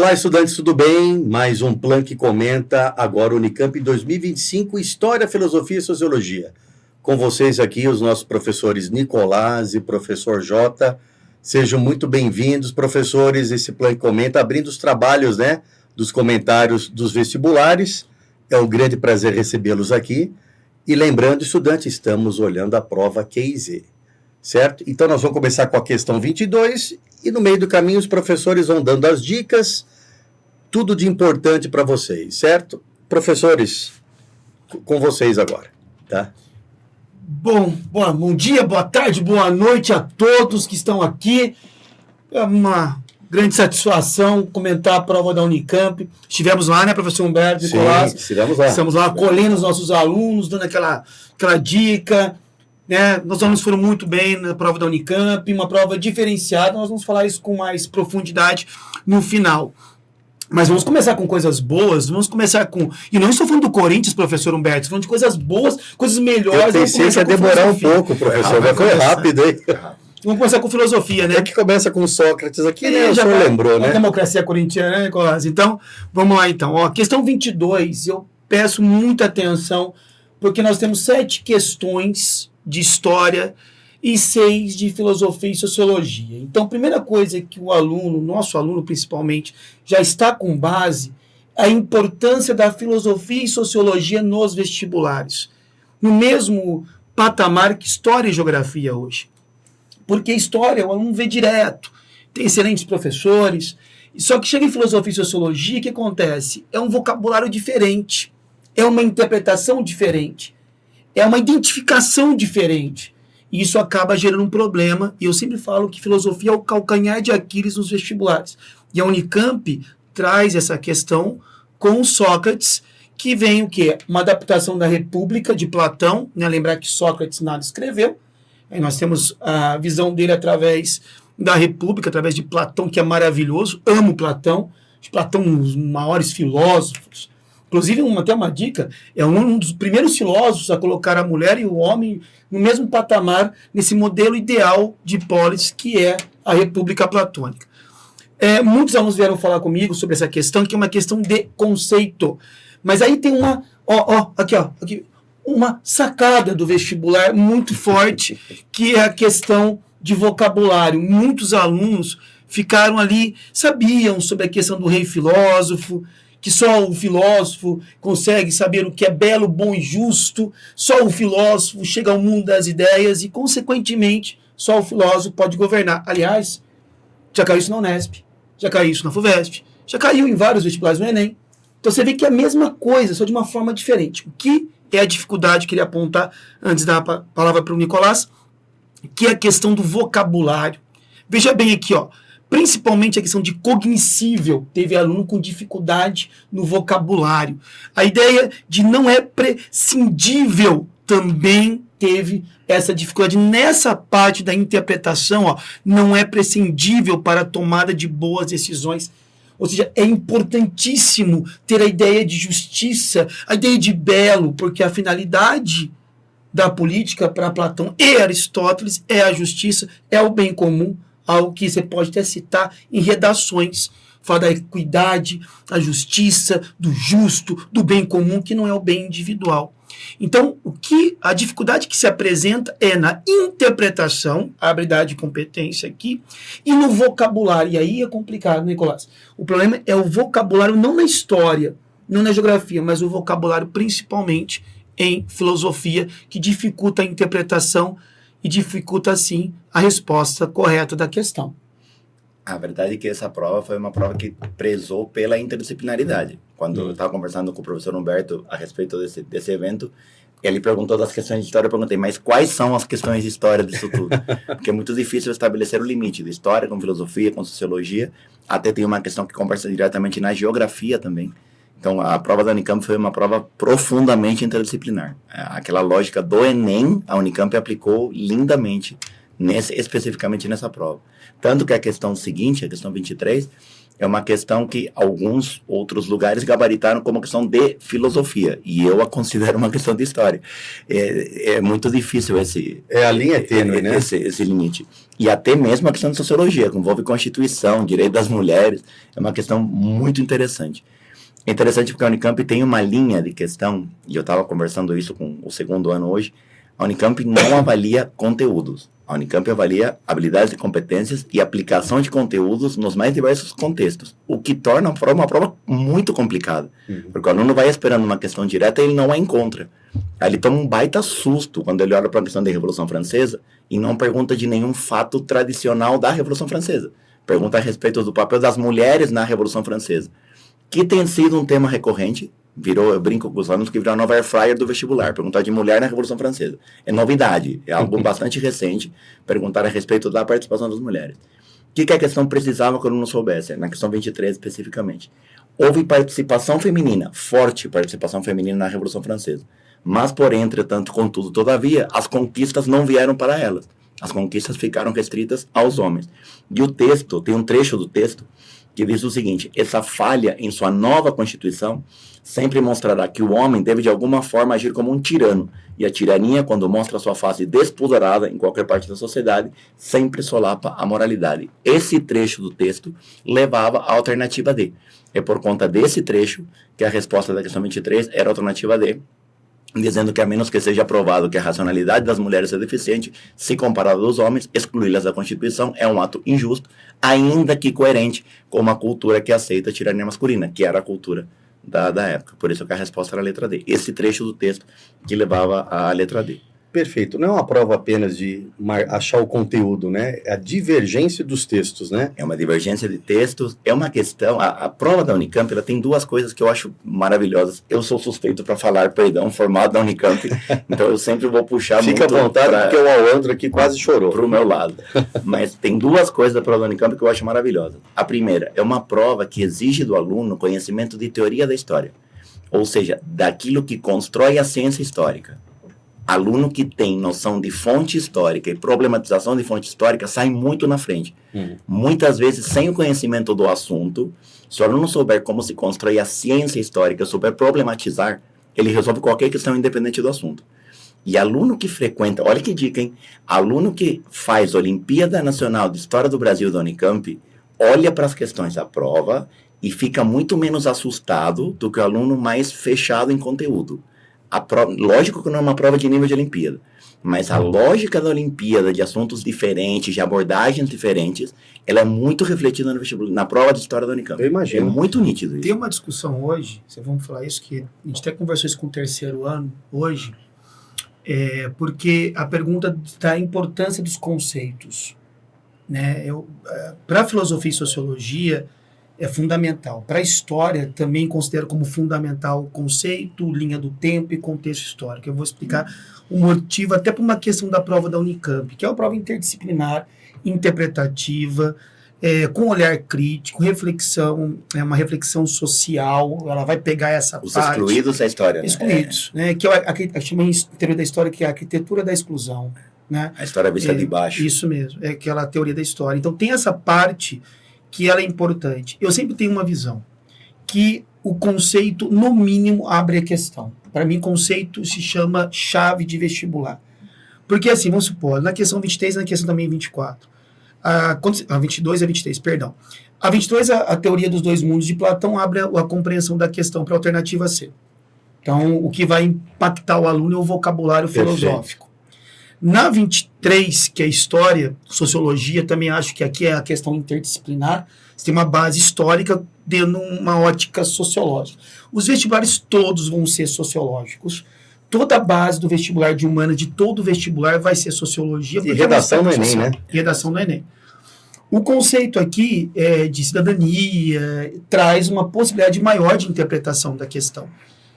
Olá, estudantes, tudo bem? Mais um Plan que comenta agora Unicamp 2025, História, Filosofia e Sociologia. Com vocês aqui, os nossos professores Nicolás e professor Jota. Sejam muito bem-vindos, professores. Esse Plan que comenta, abrindo os trabalhos, dos comentários dos vestibulares. É um grande prazer recebê-los aqui. E lembrando, estudantes, estamos olhando a prova QIZ, certo? Então, nós vamos começar com a questão 22 e no meio do caminho os professores vão dando as dicas, tudo de importante para vocês, certo? Professores, com vocês agora, tá? Bom dia, boa tarde, boa noite a todos que estão aqui. É uma grande satisfação comentar a prova da Unicamp. Estivemos lá, né, professor Humberto, Nicolás? Sim, estivemos lá. Estamos lá acolhendo os nossos alunos, dando aquela dica, né? Nossos alunos foram muito bem na prova da Unicamp, uma prova diferenciada. Nós vamos falar isso com mais profundidade no final. Mas vamos começar com coisas boas, vamos começar com... E não estou falando do Corinthians, professor Humberto, estou falando de coisas boas, coisas melhores. Eu pensei que ia demorar um pouco, professor, mas foi rápido, hein? Vamos começar com filosofia, né? É que começa com Sócrates aqui, né? O senhor lembrou, né? A democracia corintiana, né, Nicolás? Então, vamos lá, então. Ó, questão 22, eu peço muita atenção, porque nós temos 7 questões de história e 6 de filosofia e sociologia. Então, a primeira coisa que o aluno, nosso aluno principalmente, já está com base é a importância da filosofia e sociologia nos vestibulares. No mesmo patamar que história e geografia hoje. Porque história o aluno vê direto, tem excelentes professores, só que chega em filosofia e sociologia, o que acontece? É um vocabulário diferente, é uma interpretação diferente, é uma identificação diferente. E isso acaba gerando um problema, e eu sempre falo que filosofia é o calcanhar de Aquiles nos vestibulares. E a Unicamp traz essa questão com Sócrates, que vem o quê? Uma adaptação da República de Platão, né? Lembrar que Sócrates nada escreveu, aí nós temos a visão dele através da República, através de Platão, que é maravilhoso, amo Platão, Platão um dos maiores filósofos. Inclusive, até uma dica, é um dos primeiros filósofos a colocar a mulher e o homem no mesmo patamar, nesse modelo ideal de polis, que é a República Platônica. Muitos alunos vieram falar comigo sobre essa questão, que é uma questão de conceito. Mas aí tem aqui, uma sacada do vestibular muito forte, que é a questão de vocabulário. Muitos alunos ficaram ali, sabiam sobre a questão do rei filósofo, que só o filósofo consegue saber o que é belo, bom e justo, só o filósofo chega ao mundo das ideias e, consequentemente, só o filósofo pode governar. Aliás, já caiu isso na Unesp, já caiu isso na FUVEST, já caiu em vários vestibulares no Enem. Então você vê que é a mesma coisa, só de uma forma diferente. O que é a dificuldade que ele apontar, antes da palavra para o Nicolás, que é a questão do vocabulário. Veja bem aqui, principalmente a questão de cognoscível, teve aluno com dificuldade no vocabulário. A ideia de não é prescindível também teve essa dificuldade. Nessa parte da interpretação, não é prescindível para a tomada de boas decisões. Ou seja, é importantíssimo ter a ideia de justiça, a ideia de belo, porque a finalidade da política para Platão e Aristóteles é a justiça, é o bem comum, algo que você pode até citar em redações, falar da equidade, da justiça, do justo, do bem comum, que não é o bem individual. Então, a dificuldade que se apresenta é na interpretação, a habilidade e competência aqui, e no vocabulário. E aí é complicado, Nicolás. O problema é o vocabulário não na história, não na geografia, mas o vocabulário principalmente em filosofia, que dificulta a interpretação e dificulta, assim, a resposta correta da questão. A verdade é que essa prova foi uma prova que prezou pela interdisciplinaridade. Quando eu estava conversando com o professor Humberto a respeito desse evento, ele perguntou das questões de história, eu perguntei, mas quais são as questões de história disso tudo? Porque é muito difícil estabelecer o limite de história com filosofia, com sociologia. Até tem uma questão que conversa diretamente na geografia também. Então, a prova da Unicamp foi uma prova profundamente interdisciplinar. Aquela lógica do Enem, a Unicamp aplicou lindamente, especificamente nessa prova. Tanto que a questão seguinte, a questão 23, é uma questão que alguns outros lugares gabaritaram como questão de filosofia, e eu a considero uma questão de história. É muito difícil a linha tênue, né? Esse limite. E até mesmo a questão de sociologia, que envolve Constituição, direito das mulheres, é uma questão muito interessante. É interessante porque a Unicamp tem uma linha de questão, e eu estava conversando isso com o segundo ano hoje, a Unicamp não avalia conteúdos. A Unicamp avalia habilidades e competências e aplicação de conteúdos nos mais diversos contextos, o que torna uma prova muito complicada, porque o aluno vai esperando uma questão direta e ele não a encontra. Aí ele toma um baita susto quando ele olha para a questão da Revolução Francesa e não pergunta de nenhum fato tradicional da Revolução Francesa. Pergunta a respeito do papel das mulheres na Revolução Francesa, que tem sido um tema recorrente. Eu brinco com os alunos que virou a nova air fryer do vestibular, perguntar de mulher na Revolução Francesa. É novidade, é algo bastante recente, perguntar a respeito da participação das mulheres. O que a questão precisava que o aluno soubesse? Na questão 23 especificamente. Houve participação feminina, forte participação feminina na Revolução Francesa. Mas, porém, entretanto, contudo, todavia, as conquistas não vieram para elas. As conquistas ficaram restritas aos homens. E o texto, tem um trecho do texto, que diz o seguinte: essa falha em sua nova Constituição sempre mostrará que o homem deve de alguma forma agir como um tirano, e a tirania, quando mostra sua face despudorada em qualquer parte da sociedade, sempre solapa a moralidade. Esse trecho do texto levava à alternativa D. É por conta desse trecho que a resposta da questão 23 era a alternativa D, dizendo que a menos que seja provado que a racionalidade das mulheres é deficiente, se comparada aos homens, excluí-las da Constituição é um ato injusto, ainda que coerente com uma cultura que aceita a tirania masculina, que era a cultura da época. Por isso que a resposta era a letra D. Esse trecho do texto que levava à letra D. Perfeito. Não é uma prova apenas de achar o conteúdo, né? É a divergência dos textos, né? É uma divergência de textos. É uma questão... A prova da Unicamp, ela tem duas coisas que eu acho maravilhosas. Eu sou suspeito para falar, formado da Unicamp, então eu sempre vou puxar Fica à vontade, porque o Alandro aqui quase chorou. Para o meu lado. Mas tem duas coisas da prova da Unicamp que eu acho maravilhosas. A primeira, é uma prova que exige do aluno conhecimento de teoria da história. Ou seja, daquilo que constrói a ciência histórica. Aluno que tem noção de fonte histórica e problematização de fonte histórica sai muito na frente. Muitas vezes, sem o conhecimento do assunto, se o aluno souber como se constrói a ciência histórica, souber problematizar, ele resolve qualquer questão independente do assunto. E aluno que frequenta, olha que dica, hein? Aluno que faz Olimpíada Nacional de História do Brasil da Unicamp, olha para as questões da prova e fica muito menos assustado do que o aluno mais fechado em conteúdo. Lógico que não é uma prova de nível de Olimpíada, mas a lógica da Olimpíada, de assuntos diferentes, de abordagens diferentes, ela é muito refletida no vestibular, na prova de história da Unicamp. Eu imagino. É muito nítido isso. Tem uma discussão hoje, vamos falar isso, que a gente até conversou isso com o terceiro ano hoje, porque a pergunta da importância dos conceitos, né? Para filosofia e sociologia, é fundamental. Para a história, também considero como fundamental o conceito, linha do tempo e contexto histórico. Eu vou explicar o motivo, até por uma questão da prova da Unicamp, que é uma prova interdisciplinar, interpretativa, com olhar crítico, reflexão, uma reflexão social. Ela vai pegar essa Os parte... excluídos da história. Excluídos, né? Que a chama em teoria da história, que é a arquitetura da exclusão. Né? A história vista de baixo. Isso mesmo, é aquela teoria da história. Então tem essa parte que ela é importante. Eu sempre tenho uma visão que o conceito, no mínimo, abre a questão. Para mim, conceito se chama chave de vestibular. Porque, assim, vamos supor, na questão 23 e na questão também 24. A 22 e a 23, perdão. A 22, a teoria dos dois mundos de Platão, abre a compreensão da questão para a alternativa C. Então, o que vai impactar o aluno é o vocabulário filosófico. Na 23, que é história, sociologia, também acho que aqui é a questão interdisciplinar, você tem uma base histórica dentro de uma ótica sociológica. Os vestibulares todos vão ser sociológicos. Toda a base do vestibular de humanas, de todo vestibular, vai ser sociologia. E redação no Enem, né? E redação no Enem. O conceito aqui de cidadania traz uma possibilidade maior de interpretação da questão.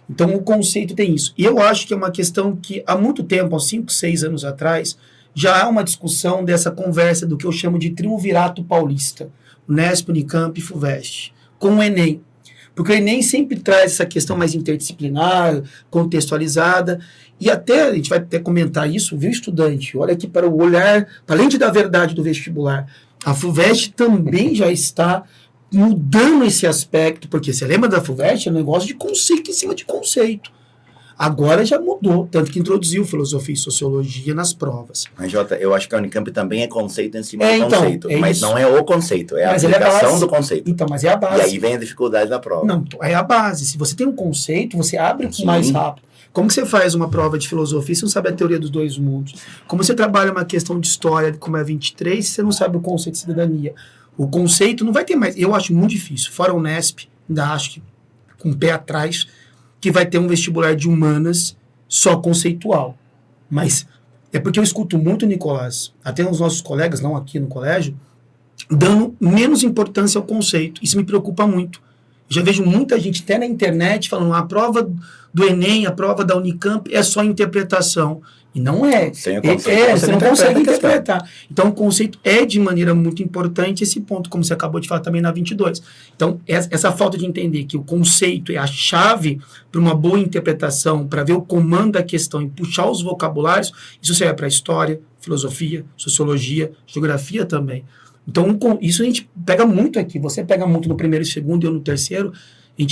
Então, o conceito tem isso. E eu acho que é uma questão que, há muito tempo, há 5, 6 anos atrás, já há uma discussão dessa conversa do que eu chamo de triunvirato paulista, Unesp, Unicamp e FUVEST, com o Enem. Porque o Enem sempre traz essa questão mais interdisciplinar, contextualizada, e até, a gente vai até comentar isso, viu, estudante? Olha aqui para o olhar, para além da verdade do vestibular, a FUVEST também já está mudando esse aspecto, porque você lembra da FUVEST? É um negócio de conceito em cima de conceito. Agora já mudou, tanto que introduziu filosofia e sociologia nas provas. Mas, Jota, eu acho que a Unicamp também é conceito em cima do então, conceito. Mas isso. não é o conceito, é a Mas aplicação do conceito. Então, mas é a base. E aí vem a dificuldade da prova. Não, é a base. Se você tem um conceito, você abre mais rápido. Como que você faz uma prova de filosofia se você não sabe a teoria dos dois mundos? Como você trabalha uma questão de história, como é 23, se você não sabe o conceito de cidadania? O conceito não vai ter mais. Eu acho muito difícil. Fora o Unesp, ainda acho que com o pé atrás, que vai ter um vestibular de humanas só conceitual. Mas é porque eu escuto muito, Nicolás, até os nossos colegas, não aqui no colégio, dando menos importância ao conceito. Isso me preocupa muito. Eu já vejo muita gente até na internet falando a prova do Enem, a prova da Unicamp é só interpretação. E não é. Sem o conceito, você não consegue interpretar. Então, o conceito é de maneira muito importante esse ponto, como você acabou de falar também na 22. Então, essa falta de entender que o conceito é a chave para uma boa interpretação, para ver o comando da questão e puxar os vocabulários, isso serve para história, filosofia, sociologia, geografia também. Então, isso a gente pega muito aqui. Você pega muito no primeiro e segundo e eu no terceiro.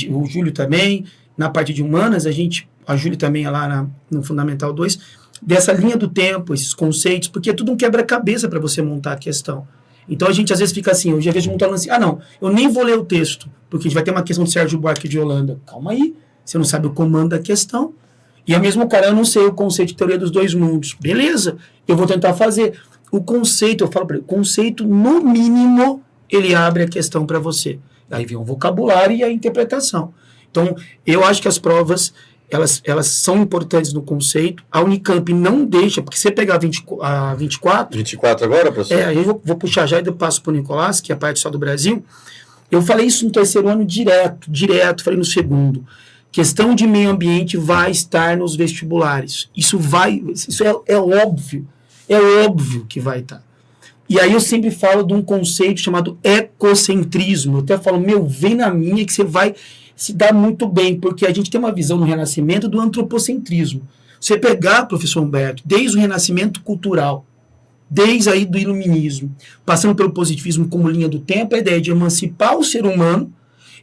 O Júlio também. Na parte de humanas, a Júlia também é lá no Fundamental 2, dessa linha do tempo, esses conceitos, porque é tudo um quebra-cabeça para você montar a questão. Então, a gente às vezes fica assim, eu já vejo muito aluno assim, não, eu nem vou ler o texto, porque a gente vai ter uma questão de Sérgio Buarque de Holanda. Calma aí, você não sabe o comando da questão. E a mesmo cara, eu não sei o conceito de teoria dos dois mundos. Beleza, eu vou tentar fazer. O conceito, eu falo para ele, o conceito, no mínimo, ele abre a questão para você. Aí vem o vocabulário e a interpretação. Então, eu acho que as provas, elas são importantes no conceito. A Unicamp não deixa, porque se você pegar a 24... 24 agora, professor? Aí eu vou puxar já e eu passo para o Nicolás, que é a parte só do Brasil. Eu falei isso no terceiro ano direto, falei no segundo. Questão de meio ambiente vai estar nos vestibulares. Isso é óbvio. É óbvio que vai estar. E aí eu sempre falo de um conceito chamado ecocentrismo. Eu até falo, vem na minha que você vai se dar muito bem, porque a gente tem uma visão no Renascimento do antropocentrismo. Você pegar, professor Humberto, desde o Renascimento cultural, desde aí do Iluminismo, passando pelo positivismo como linha do tempo, a ideia de emancipar o ser humano,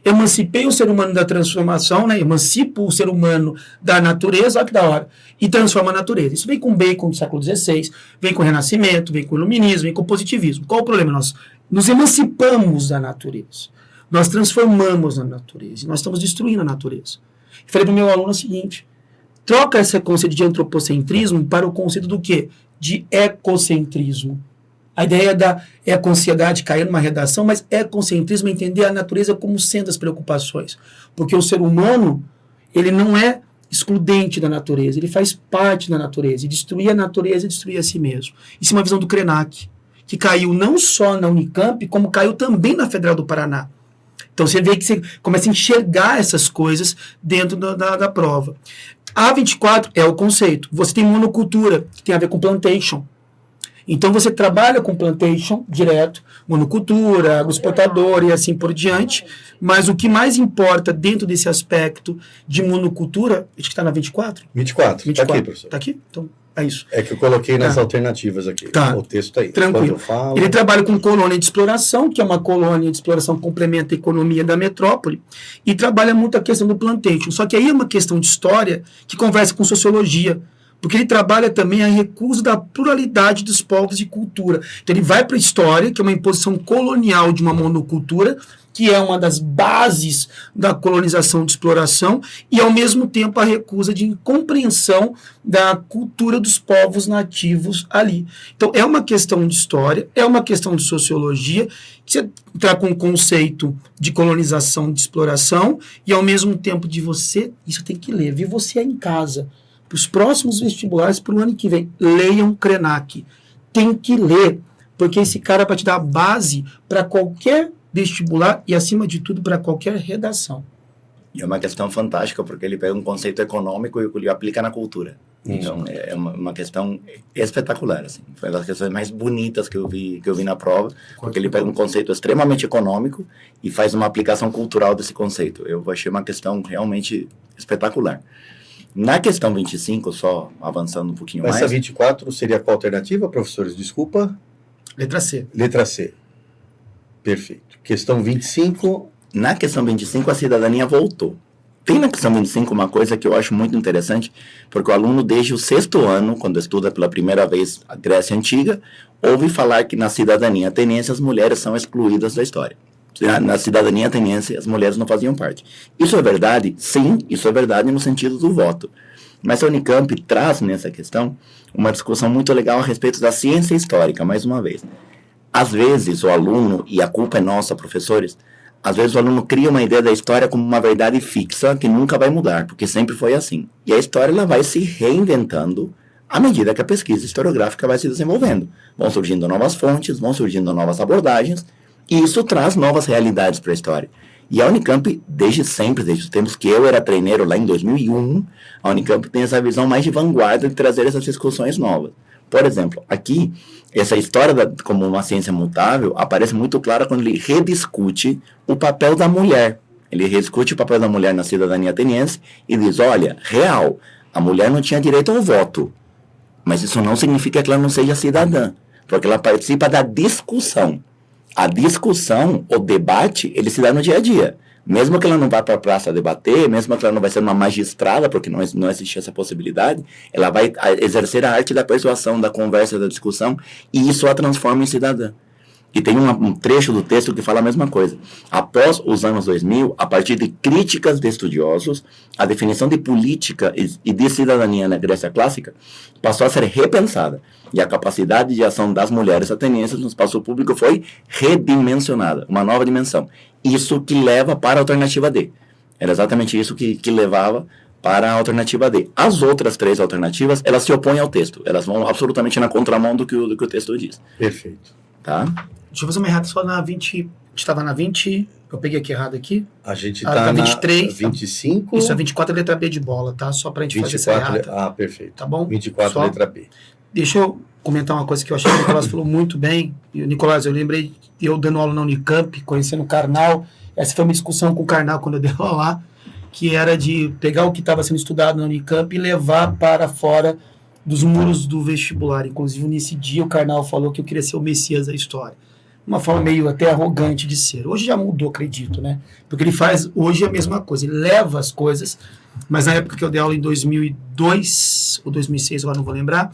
emancipei o ser humano da transformação, né? Emancipo o ser humano da natureza, olha que da hora, e transforma a natureza. Isso vem com Bacon do século XVI, vem com o Renascimento, vem com o Iluminismo, vem com o positivismo. Qual o problema? Nós nos emancipamos da natureza. Nós transformamos na natureza. E nós estamos destruindo a natureza. Eu falei para o meu aluno o seguinte, troca esse conceito de antropocentrismo para o conceito do quê? De ecocentrismo. A ideia da eco-ansiedade cair numa redação, mas ecocentrismo é entender a natureza como sendo as preocupações. Porque o ser humano, ele não é excludente da natureza, ele faz parte da natureza. E destruir a natureza é destruir a si mesmo. Isso é uma visão do Krenak, que caiu não só na Unicamp, como caiu também na Federal do Paraná. Então você vê que você começa a enxergar essas coisas dentro da prova. A 24 é o conceito. Você tem monocultura, que tem a ver com plantation. Então você trabalha com plantation direto, monocultura, agroexportador e assim por diante, mas o que mais importa dentro desse aspecto de monocultura, acho que está na 24? 24, está aqui, professor. Está aqui? Então, é isso. É que eu coloquei nas alternativas aqui, o texto está aí. Tranquilo. Eu falo... Ele trabalha com colônia de exploração, que é uma colônia de exploração que complementa a economia da metrópole, e trabalha muito a questão do plantation. Só que aí é uma questão de história que conversa com sociologia, porque ele trabalha também a recusa da pluralidade dos povos e cultura. Então ele vai para a história, que é uma imposição colonial de uma monocultura, que é uma das bases da colonização de exploração, e ao mesmo tempo a recusa de incompreensão da cultura dos povos nativos ali. Então é uma questão de história, é uma questão de sociologia, que você está com o conceito de colonização, de exploração, e ao mesmo tempo de você, isso tem que ler, ver você em casa. Para os próximos vestibulares, para o ano que vem, leiam Krenak. Tem que ler, porque esse cara vai te dar a base para qualquer vestibular e, acima de tudo, para qualquer redação. E é uma questão fantástica, porque ele pega um conceito econômico e ele aplica na cultura. Então, é uma questão espetacular, assim. Foi uma das questões mais bonitas que eu vi na prova, porque ele pega um conceito extremamente econômico e faz uma aplicação cultural desse conceito. Eu achei uma questão realmente espetacular. Na questão 25, só avançando um pouquinho mais... Essa 24 seria qual alternativa, professores? Desculpa. Letra C. Letra C. Perfeito. Questão 25. Na questão 25, a cidadania voltou. Tem na questão 25 uma coisa que eu acho muito interessante, porque o aluno, desde o 6º ano, quando estuda pela primeira vez a Grécia Antiga, ouve falar que na cidadania ateniense as mulheres são excluídas da história. Na cidadania ateniense as mulheres não faziam parte. Isso é verdade? Sim, isso é verdade no sentido do voto. Mas a Unicamp traz nessa questão uma discussão muito legal a respeito da ciência histórica, mais uma vez. Às vezes o aluno, e a culpa é nossa, professores, às vezes o aluno cria uma ideia da história como uma verdade fixa que nunca vai mudar, porque sempre foi assim. E a história ela vai se reinventando à medida que a pesquisa historiográfica vai se desenvolvendo. Vão surgindo novas fontes, vão surgindo novas abordagens, e isso traz novas realidades para a história. E a Unicamp, desde sempre, desde os tempos que eu era treineiro lá em 2001, a Unicamp tem essa visão mais de vanguarda de trazer essas discussões novas. Por exemplo, aqui, essa história como uma ciência mutável aparece muito clara quando ele rediscute o papel da mulher. Ele rediscute o papel da mulher na cidadania ateniense e diz, olha, real, a mulher não tinha direito ao voto, mas isso não significa que ela não seja cidadã, porque ela participa da discussão. A discussão, o debate, ele se dá no dia a dia. Mesmo que ela não vá para a praça debater, mesmo que ela não vai ser uma magistrada, porque não existe essa possibilidade, ela vai exercer a arte da persuasão, da conversa, da discussão, e isso a transforma em cidadã. E tem um trecho do texto que fala a mesma coisa. Após os anos 2000, a partir de críticas de estudiosos, a definição de política e de cidadania na Grécia clássica passou a ser repensada. E a capacidade de ação das mulheres atenienses no espaço público foi redimensionada, uma nova dimensão. Isso que leva para a alternativa D. Era exatamente isso que levava para a alternativa D. As outras 3 alternativas, elas se opõem ao texto. Elas vão absolutamente na contramão do que o texto diz. Perfeito. Tá? Deixa eu fazer uma errada só na 20. A gente estava na 20. Eu peguei aqui errado aqui. A gente tá está na 23. 25. Isso é 24, letra B de bola, tá? Só pra gente 24, fazer essa errata. Ah, perfeito. Tá bom? 24, Só. letra B. Deixa eu comentar uma coisa que eu achei que o Nicolás falou muito bem. E o Nicolás, eu lembrei de eu dando aula na Unicamp, conhecendo o Karnal. Essa foi uma discussão com o Karnal quando eu dei aula lá, que era de pegar o que estava sendo estudado na Unicamp e levar para fora dos muros do vestibular. Inclusive, nesse dia, o Karnal falou que eu queria ser o Messias da história. Uma forma meio até arrogante de ser. Hoje já mudou, acredito, né? Porque ele faz hoje a mesma coisa. Ele leva as coisas, mas na época que eu dei aula em 2002 ou 2006, agora não vou lembrar,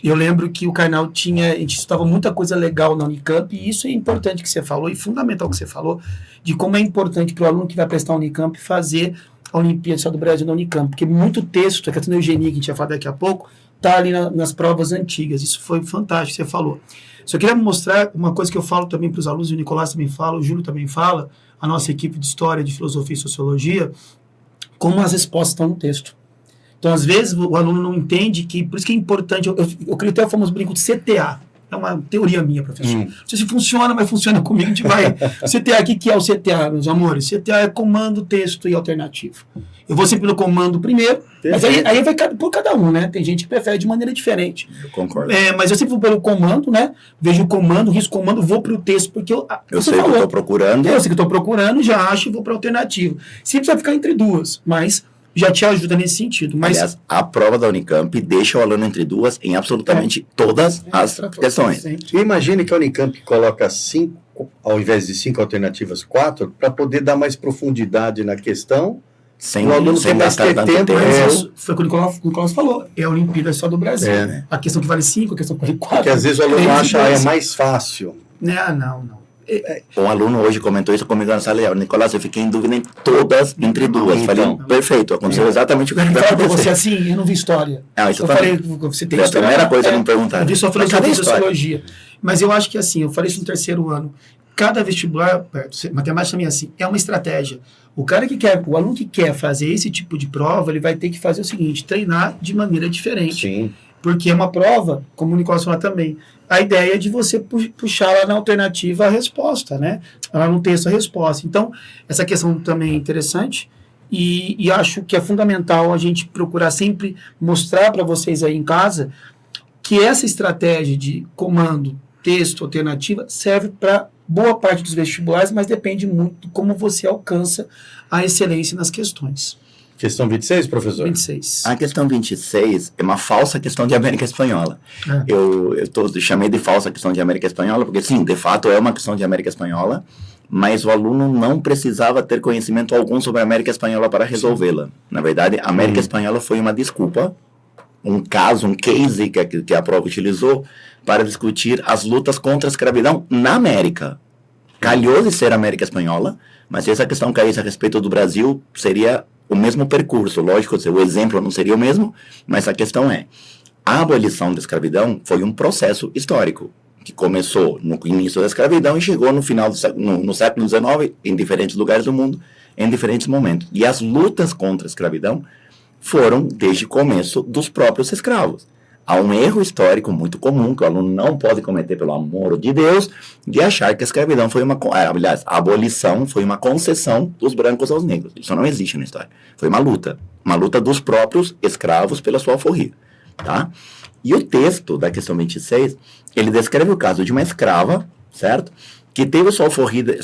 eu lembro que o Karnal a gente estudava muita coisa legal na Unicamp, e isso é importante que você falou, e fundamental que você falou, de como é importante para o aluno que vai prestar a Unicamp fazer a Olimpíada do Brasil na Unicamp, porque muito texto, a questão da eugenia que a gente vai falar daqui a pouco, está ali nas provas antigas. Isso foi fantástico, você falou. Só queria mostrar uma coisa que eu falo também para os alunos, o Nicolás também fala, o Júlio também fala, a nossa equipe de História, de Filosofia e Sociologia, como as respostas estão no texto. Então, às vezes, o aluno não entende que, por isso que é importante, eu crio até o famoso brinco de CTA, é uma teoria minha, professor. Não sei se funciona, mas funciona comigo, a gente vai. CTA, o que é o CTA, meus amores? CTA é comando, texto e alternativo. Eu vou sempre no comando primeiro, mas aí vai por cada um, né? Tem gente que prefere de maneira diferente. Eu concordo. Mas eu sempre vou pelo comando, né? Vejo o comando, risco o comando, vou para o texto, porque eu sei o que eu estou procurando. Eu sei que estou procurando, já acho e vou para a alternativa. Sempre vai ficar entre duas, mas já te ajuda nesse sentido. Mas, aliás, a prova da Unicamp deixa o aluno entre duas em absolutamente todas as questões. Imagine que a Unicamp coloca 5, ao invés de 5 alternativas, 4, para poder dar mais profundidade na questão. Sem gastar tanto tempo. Foi o que o Nicolás falou. É a Olimpíada só do Brasil. Né? A questão que vale 5, a questão que vale 4. Porque às vezes o aluno acha é mais fácil. Não. Um aluno hoje comentou isso comigo na sala. Nicolás, eu fiquei em dúvida em todas entre duas. Falei, perfeito, aconteceu exatamente o que vai acontecer. Você assim, eu não vi história. Isso eu falei, você tem história. A primeira coisa que me perguntaram. Eu vi só filosofia e sociologia. Mas eu acho que assim, eu falei isso no 3º ano. Cada vestibular, matemática também é assim, é uma estratégia. O aluno que quer fazer esse tipo de prova, ele vai ter que fazer o seguinte, treinar de maneira diferente. Sim. Porque é uma prova, como o Nicolás falou também, a ideia é de você puxar lá na alternativa a resposta, né? Lá no texto a resposta. Então, essa questão também é interessante e acho que é fundamental a gente procurar sempre mostrar para vocês aí em casa que essa estratégia de comando, texto, alternativa, serve para boa parte dos vestibulares, mas depende muito de como você alcança a excelência nas questões. Questão 26, professor? 26. A questão 26 é uma falsa questão de América Espanhola. Eu chamei de falsa questão de América Espanhola, porque sim, de fato é uma questão de América Espanhola, mas o aluno não precisava ter conhecimento algum sobre a América Espanhola para resolvê-la. Na verdade, a América Espanhola foi uma desculpa, um caso, um case que a prova utilizou para discutir as lutas contra a escravidão na América. Calhou de ser a América Espanhola, mas se essa questão caísse a respeito do Brasil, seria o mesmo percurso. Lógico, o exemplo não seria o mesmo, mas a questão é, a abolição da escravidão foi um processo histórico, que começou no início da escravidão e chegou no final no século XIX, em diferentes lugares do mundo, em diferentes momentos. E as lutas contra a escravidão foram desde o começo dos próprios escravos. Há um erro histórico muito comum que o aluno não pode cometer, pelo amor de Deus, de achar que a escravidão foi aliás, a abolição foi uma concessão dos brancos aos negros. Isso não existe na história. Foi uma luta dos próprios escravos pela sua alforria, tá? E o texto da questão 26, ele descreve o caso de uma escrava, certo? Que teve sua alforria,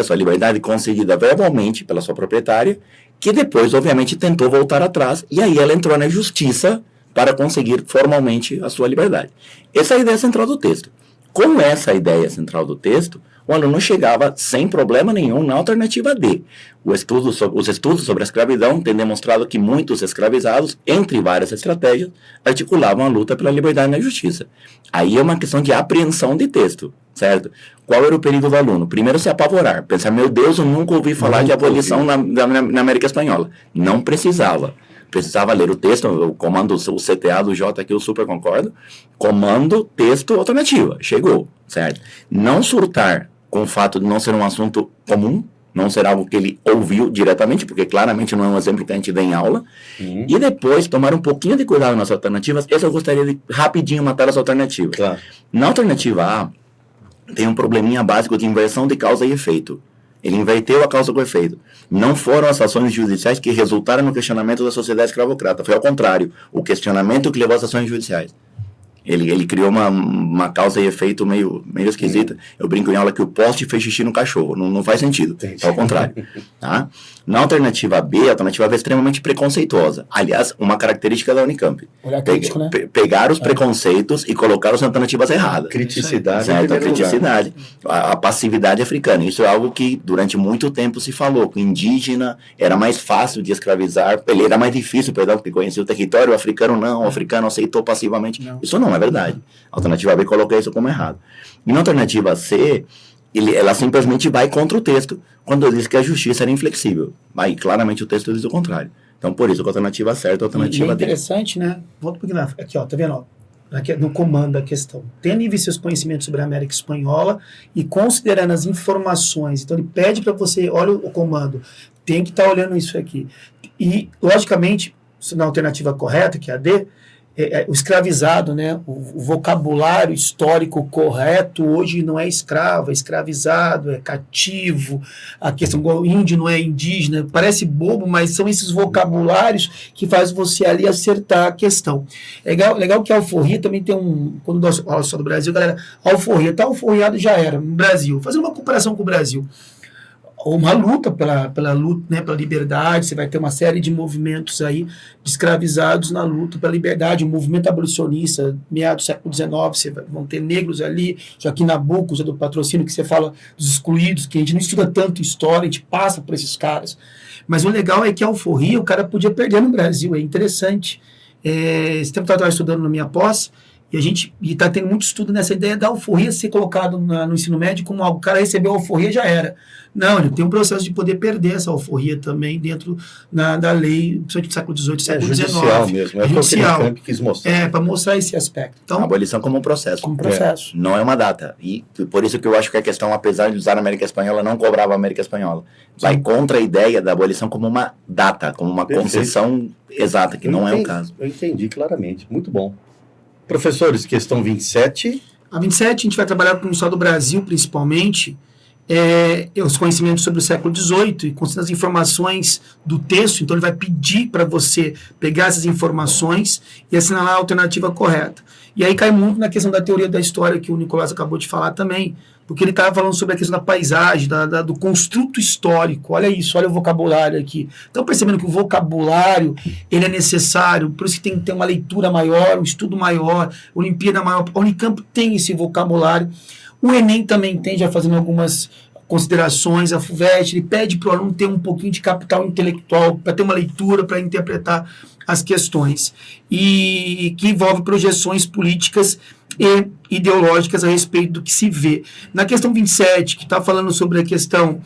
sua liberdade concedida verbalmente pela sua proprietária, que depois, obviamente, tentou voltar atrás, e aí ela entrou na justiça para conseguir formalmente a sua liberdade. Essa é a ideia central do texto. Com essa ideia central do texto, o aluno chegava sem problema nenhum na alternativa D. Os estudos sobre a escravidão têm demonstrado que muitos escravizados, entre várias estratégias, articulavam a luta pela liberdade na justiça. Aí é uma questão de apreensão de texto, certo? Qual era o perigo do aluno? Primeiro, se apavorar. Pensar, meu Deus, eu nunca ouvi falar de abolição na América Espanhola. Não precisava. Precisava ler o texto, o comando, o CTA do J aqui, eu super concordo. Comando, texto, alternativa. Chegou, certo? Não surtar com o fato de não ser um assunto comum, não ser algo que ele ouviu diretamente, porque claramente não é um exemplo que a gente vê em aula. E depois tomar um pouquinho de cuidado nas alternativas. Esse eu gostaria de rapidinho matar as alternativas. Claro. Na alternativa A, tem um probleminha básico de inversão de causa e efeito. Ele inverteu a causa com o efeito. Não foram as ações judiciais que resultaram no questionamento da sociedade escravocrata. Foi ao contrário. O questionamento que levou às ações judiciais. Ele criou uma causa e efeito meio esquisita. Eu brinco em aula que o poste fez xixi no cachorro. Não faz sentido. É ao contrário. Tá? Na alternativa B, a alternativa B é extremamente preconceituosa. Aliás, uma característica da Unicamp. Crítico, né? Pegar os preconceitos e colocar as alternativas erradas. Criticidade. Certo? A criticidade. A passividade africana. Isso é algo que durante muito tempo se falou. Que o indígena era mais fácil de escravizar. Ele era mais difícil, porque conhecia o território. O africano não. O africano aceitou passivamente. Não. Isso não é verdade. A alternativa B coloca isso como errado. E na alternativa C, ela simplesmente vai contra o texto quando diz que a justiça era inflexível. Aí claramente o texto diz o contrário. Então, por isso, a alternativa certa é a alternativa D. É interessante, né? Volta um pouquinho lá. Aqui, ó, tá vendo? Ó, aqui, no comando da questão. Tendo em vista seus conhecimentos sobre a América Espanhola e considerando as informações. Então, ele pede para você, olha o comando, tem que estar olhando isso aqui. E, logicamente, na alternativa correta, que é a D, o escravizado, né? O vocabulário histórico correto hoje não é escravo, é escravizado, é cativo, a questão do índio não é indígena, parece bobo, mas são esses vocabulários que faz você ali acertar a questão. É legal que a alforria também tem quando nós falamos só do Brasil, galera, a alforria, tá alforriado já era no Brasil, fazendo uma comparação com o Brasil. Uma luta pela luta, né, pela liberdade, você vai ter uma série de movimentos aí de escravizados na luta pela liberdade, um movimento abolicionista, meados do século XIX, vão ter negros ali, Joaquim Nabuco, do Patrocínio, que você fala dos excluídos, que a gente não estuda tanto história, a gente passa por esses caras. Mas o legal é que a alforria o cara podia perder no Brasil, é interessante. Esse tempo eu estava estudando na minha pós, e a gente está tendo muito estudo nessa ideia da alforria ser colocado no ensino médio como algo, o cara recebeu a alforria já era. Não, ele tem um processo de poder perder essa alforria também dentro da lei, principalmente do século XVIII, século XIX. Judicial mesmo, é judicial. O que o Camp quis mostrar. Para mostrar esse aspecto. Então, a abolição como um processo. Como processo. Não é uma data. E por isso que eu acho que a questão, apesar de usar a América Espanhola, não cobrava a América Espanhola. Vai contra a ideia da abolição como uma data, como uma concessão exata, que não é o caso. Eu entendi claramente. Muito bom. Professores, questão 27. A 27 a gente vai trabalhar com o Estado do Brasil, principalmente. os conhecimentos sobre o século XVIII e considerando as informações do texto, então ele vai pedir para você pegar essas informações e assinalar a alternativa correta. E aí cai muito na questão da teoria da história que o Nicolás acabou de falar também, porque ele estava falando sobre a questão da paisagem, do construto histórico. Olha isso, olha o vocabulário aqui. Então, percebendo que o vocabulário ele é necessário, por isso que tem que ter uma leitura maior, um estudo maior, Olimpíada maior. A Unicamp tem esse vocabulário. O Enem também tem, já fazendo algumas considerações, a FUVEST, ele pede para o aluno ter um pouquinho de capital intelectual, para ter uma leitura, para interpretar as questões, e que envolve projeções políticas e ideológicas a respeito do que se vê. Na questão 27, que está falando sobre a questão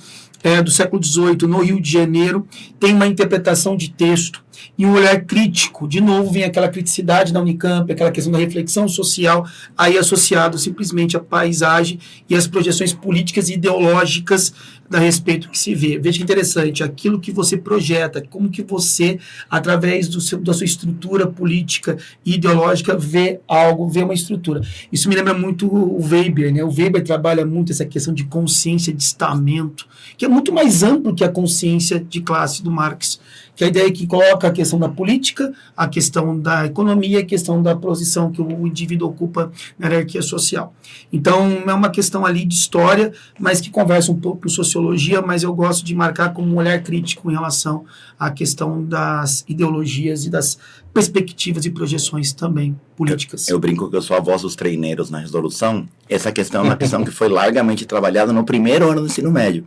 do século XVIII no Rio de Janeiro, tem uma interpretação de texto e um olhar crítico. De novo, vem aquela criticidade da Unicamp, aquela questão da reflexão social, aí associado simplesmente à paisagem e às projeções políticas e ideológicas a respeito do que se vê. Veja que interessante, aquilo que você projeta, como que você, através da sua estrutura política e ideológica, vê algo, vê uma estrutura. Isso me lembra muito o Weber, né? O Weber trabalha muito essa questão de consciência de estamento, que é muito mais amplo que a consciência de classe do Marx, que é a ideia que coloca a questão da política, a questão da economia, a questão da posição que o indivíduo ocupa na hierarquia social. Então, é uma questão ali de história, mas que conversa um pouco com sociologia, mas eu gosto de marcar como um olhar crítico em relação à questão das ideologias e das perspectivas e projeções também políticas. Eu brinco que eu sou a voz dos treineiros na resolução. Essa questão é uma questão que foi largamente trabalhada no primeiro ano do ensino médio,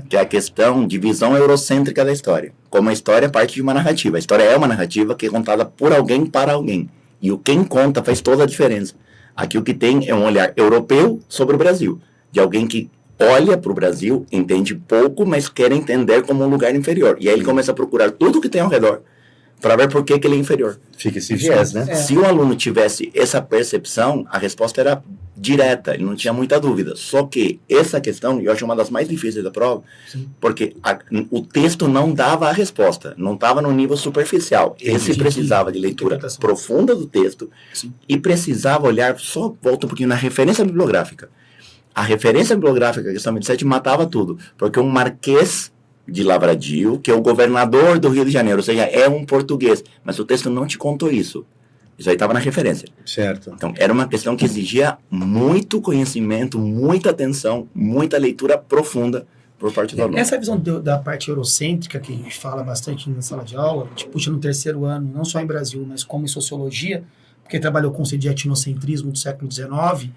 que é a questão de visão eurocêntrica da história. Como a história parte de uma narrativa. A história é uma narrativa que é contada por alguém para alguém. E o quem conta faz toda a diferença. Aqui o que tem é um olhar europeu sobre o Brasil, de alguém que olha para o Brasil, entende pouco, mas quer entender como um lugar inferior. E aí ele começa a procurar tudo que tem ao redor para ver por que ele é inferior. Fica esse viés, né? Se o aluno tivesse essa percepção, a resposta era direta, ele não tinha muita dúvida. Só que essa questão, eu acho uma das mais difíceis da prova, porque o texto não dava a resposta, não estava no nível superficial. Esse precisava de leitura profunda do texto e precisava olhar, só volta um pouquinho na referência bibliográfica. A referência bibliográfica, a questão 27, matava tudo, porque um marquês de Lavradio, que é o governador do Rio de Janeiro, ou seja, é um português, mas o texto não te contou isso. Isso aí estava na referência. Certo. Então, era uma questão que exigia muito conhecimento, muita atenção, muita leitura profunda por parte do aluno. Essa visão da parte eurocêntrica, que a gente fala bastante na sala de aula, a gente puxa no terceiro ano, não só em Brasil, mas como em sociologia, porque trabalhou com o conceito de etnocentrismo do século XIX,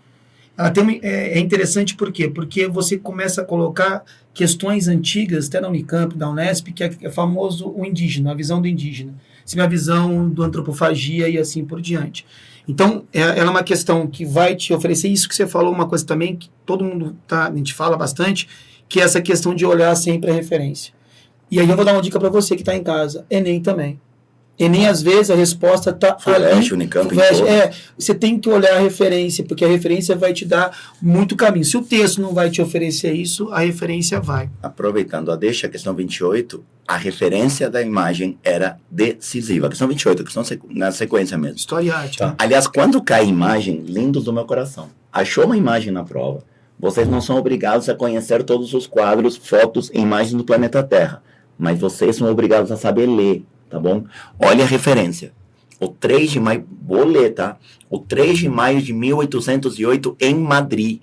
ela tem é interessante por quê? Porque você começa a colocar questões antigas, até na Unicamp, da Unesp, que é famoso o indígena, a visão do indígena, a visão do antropofagia e assim por diante. Então, ela é uma questão que vai te oferecer isso que você falou, uma coisa também que todo mundo a gente fala bastante, que é essa questão de olhar sempre a referência. E aí eu vou dar uma dica para você que está em casa, Enem também. Enem, às vezes, a resposta está ali. Unicamp, você tem que olhar a referência, porque a referência vai te dar muito caminho. Se o texto não vai te oferecer isso, a referência vai. Aproveitando a deixa, a questão 28, a referência da imagem era decisiva. A questão 28, a questão na sequência mesmo. História e arte. Tá. Aliás, quando cai imagem, lindos do meu coração. Achou uma imagem na prova, vocês não são obrigados a conhecer todos os quadros, fotos e imagens do planeta Terra, mas vocês são obrigados a saber ler. Tá bom? Olha a referência. O 3 de maio, vou ler, tá? O 3 de maio de 1808, em Madrid,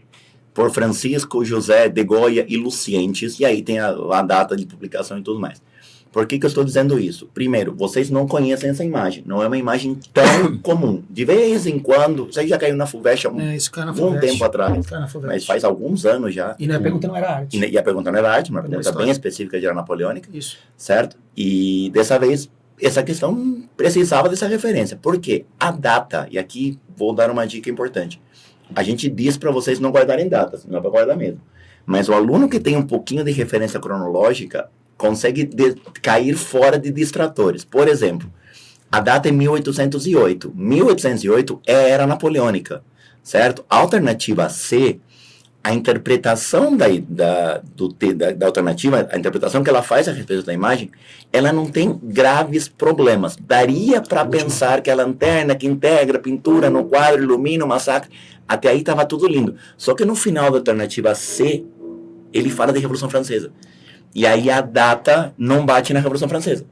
por Francisco José de Goya e Lucientes, e aí tem a data de publicação e tudo mais. Por que eu estou dizendo isso? Primeiro, vocês não conhecem essa imagem, não é uma imagem tão comum. De vez em quando, você já caiu na FUVEST há um tempo atrás, mas faz alguns anos já. E a pergunta não era arte. E a pergunta não era arte, uma pergunta bem específica de era napoleônica. Isso. Certo? E dessa vez, essa questão precisava dessa referência. Por quê? A data, e aqui vou dar uma dica importante. A gente diz para vocês não guardarem datas, não é para guardar mesmo. Mas o aluno que tem um pouquinho de referência cronológica consegue cair fora de distratores. Por exemplo, a data é 1808. 1808 é a era napoleônica, certo? A alternativa C, a interpretação da alternativa, a interpretação que ela faz a respeito da imagem, ela não tem graves problemas. Daria para pensar que a lanterna que integra pintura no quadro ilumina o massacre, até aí estava tudo lindo. Só que no final da alternativa C, ele fala de Revolução Francesa. E aí a data não bate na Revolução Francesa.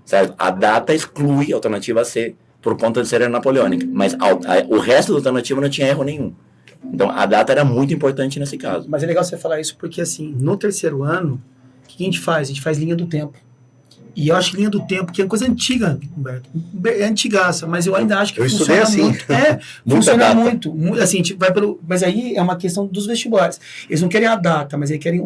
Certo? A data exclui a alternativa C por conta de ser napoleônica. Mas o resto da alternativa não tinha erro nenhum. Então, a data era muito importante nesse caso. Mas é legal você falar isso porque, assim, no terceiro ano, o que a gente faz? A gente faz linha do tempo. E eu acho que linha do tempo, que é coisa antiga, Humberto. É antigaça, mas eu ainda acho que funciona assim. muito. Funciona muito. Assim, a gente vai pelo. Mas aí é uma questão dos vestibulares. Eles não querem a data, mas eles querem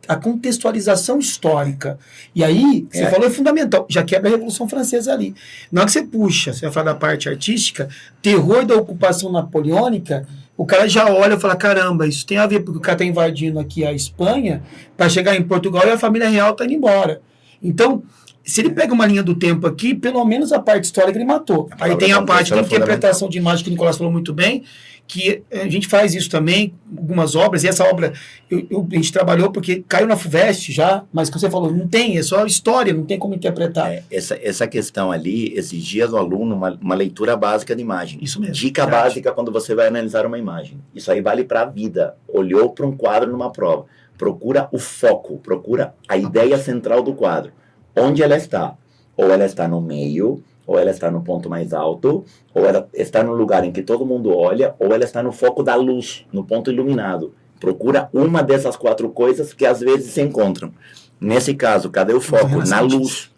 a contextualização histórica. E aí, você falou, é fundamental. Já quebra a Revolução Francesa ali. Na hora que você puxa, você vai falar da parte artística, terror da ocupação napoleônica, o cara já olha e fala, caramba, isso tem a ver, porque o cara está invadindo aqui a Espanha para chegar em Portugal e a família real está indo embora. Então, se ele pega uma linha do tempo aqui, pelo menos a parte histórica ele matou. Aí tem a parte de interpretação de imagem, que o Nicolás falou muito bem, que a gente faz isso também, algumas obras, e essa obra a gente trabalhou porque caiu na FUVEST já, mas como você falou, não tem, é só história, não tem como interpretar. Essa questão ali exigia do aluno uma leitura básica de imagem. Isso mesmo. Dica básica quando você vai analisar uma imagem. Isso aí vale para a vida. Olhou para um quadro numa prova. Procura o foco, procura a ideia central do quadro. Onde ela está? Ou ela está no meio, ou ela está no ponto mais alto, ou ela está no lugar em que todo mundo olha, ou ela está no foco da luz, no ponto iluminado. Procura uma dessas 4 coisas que às vezes se encontram. Nesse caso, cadê o foco? Na luz.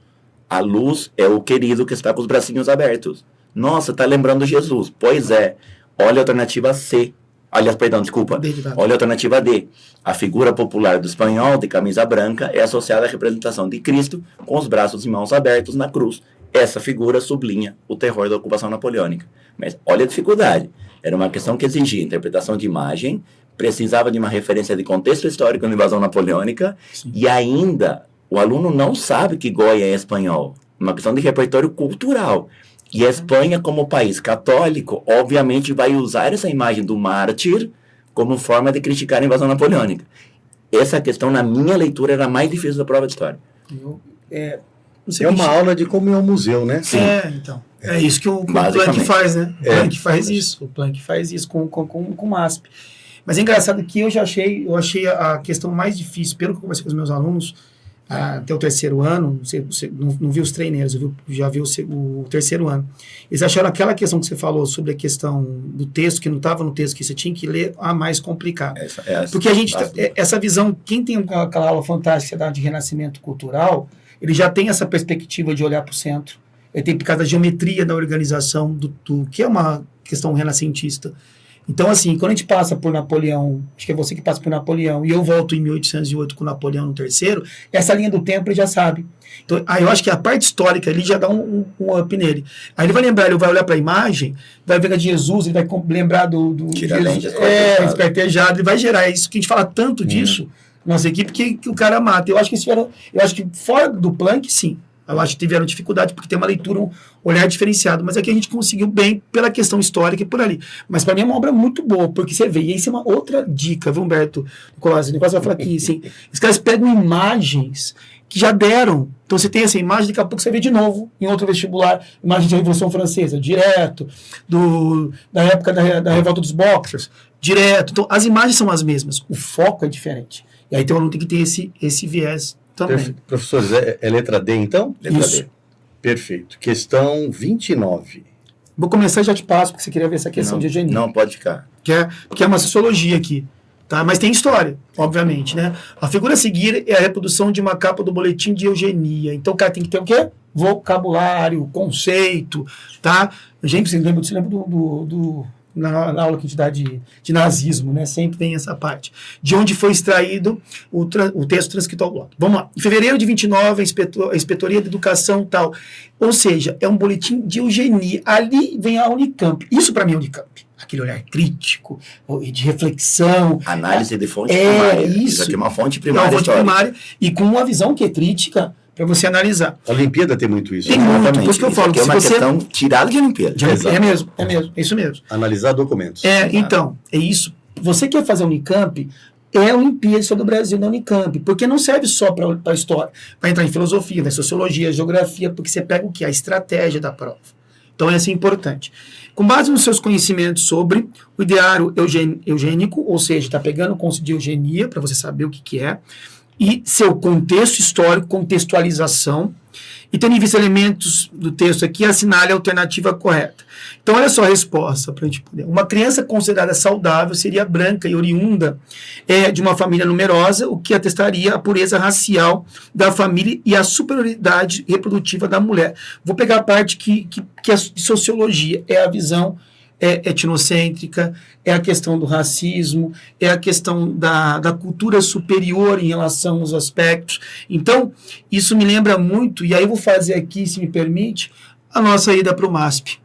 A luz é o querido que está com os bracinhos abertos. Nossa, está lembrando Jesus. Pois é. Olha a alternativa C. Olha a alternativa D. A figura popular do espanhol de camisa branca é associada à representação de Cristo com os braços e mãos abertos na cruz. Essa figura sublinha o terror da ocupação napoleônica. Mas olha a dificuldade. Era uma questão que exigia interpretação de imagem, precisava de uma referência de contexto histórico na invasão napoleônica. Sim. E ainda o aluno não sabe que Goya é espanhol. Uma questão de repertório cultural. E a Espanha, como país católico, obviamente vai usar essa imagem do mártir como forma de criticar a invasão napoleônica. Essa questão, na minha leitura, era a mais difícil da prova de história. É uma aula de como é um museu, né? Sim. Então. É isso que o Planck faz, né? O Planck faz isso. O Planck faz isso com o MASP. Mas é engraçado que eu achei a questão mais difícil, pelo que eu conversei com os meus alunos, até o terceiro ano, não vi os treineiros, já vi o terceiro ano. Eles acharam aquela questão que você falou sobre a questão do texto, que não estava no texto, que você tinha que ler, a mais complicada. Porque a gente, essa visão, quem tem aquela aula fantástica de renascimento cultural, ele já tem essa perspectiva de olhar para o centro. Ele tem por causa da geometria da organização, do que é uma questão renascentista. Então, assim, quando a gente passa por Napoleão, acho que é você que passa por Napoleão, e eu volto em 1808 com Napoleão no terceiro, essa linha do tempo ele já sabe. Então, eu acho que a parte histórica ali já dá um up nele. Aí ele vai lembrar, ele vai olhar para a imagem, vai ver a de Jesus, ele vai lembrar do espertejado, ele vai gerar isso, que a gente fala tanto disso, nossa equipe, que o cara mata. Eu acho que fora do Planck, sim. Eu acho que tiveram dificuldade porque tem uma leitura, um olhar diferenciado, mas aqui a gente conseguiu bem pela questão histórica e por ali. Mas para mim é uma obra muito boa, porque você vê, e isso é uma outra dica, viu, Humberto? Nicolás vai falar aqui, assim, os caras pegam imagens que já deram, então você tem essa imagem, daqui a pouco você vê de novo em outro vestibular, imagem da Revolução Francesa, direto, da época da Revolta dos Boxers, direto, então as imagens são as mesmas, o foco é diferente, e aí então, o aluno tem que ter esse viés também. Professores, é letra D, então? Letra D. Perfeito. Questão 29. Vou começar e já te passo, porque você queria ver essa questão de eugenia. Não, pode ficar. Que é uma sociologia aqui, tá? Mas tem história, obviamente, né? A figura a seguir é a reprodução de uma capa do boletim de eugenia. Então, o cara tem que ter o quê? Vocabulário, conceito, tá? Gente, você lembra na aula que a gente dá de nazismo, né? Sempre tem essa parte. De onde foi extraído o texto transcrito ao bloco. Vamos lá. Em fevereiro de 29, a Inspetoria de Educação tal. Ou seja, é um boletim de eugenia. Ali vem a Unicamp. Isso para mim é Unicamp. Aquele olhar crítico, de reflexão. Análise de fonte primária. Isso aqui é uma fonte primária. Uma fonte primária. E com uma visão que é crítica, para você analisar. A Olimpíada tem muito isso. Tem muito, por isso que eu falo. É uma questão tirada de Olimpíada. É isso mesmo. Analisar documentos. Então, é isso. Você quer fazer a Unicamp, é a Olimpíada do Brasil na Unicamp, porque não serve só para a história. Vai entrar em filosofia, na sociologia, geografia, porque você pega o que? A estratégia da prova. Então, essa é importante. Com base nos seus conhecimentos sobre o ideário eugênico, ou seja, está pegando o conceito de eugenia, para você saber o que é, e seu contexto histórico, contextualização, e tendo em vista elementos do texto aqui, assinale a alternativa correta. Então, olha só a resposta para a gente poder. Uma criança considerada saudável seria branca e oriunda de uma família numerosa, o que atestaria a pureza racial da família e a superioridade reprodutiva da mulher. Vou pegar a parte que é de sociologia, é a visão etnocêntrica, é a questão do racismo, é a questão da cultura superior em relação aos aspectos. Então, isso me lembra muito, e aí eu vou fazer aqui, se me permite, a nossa ida para o MASP.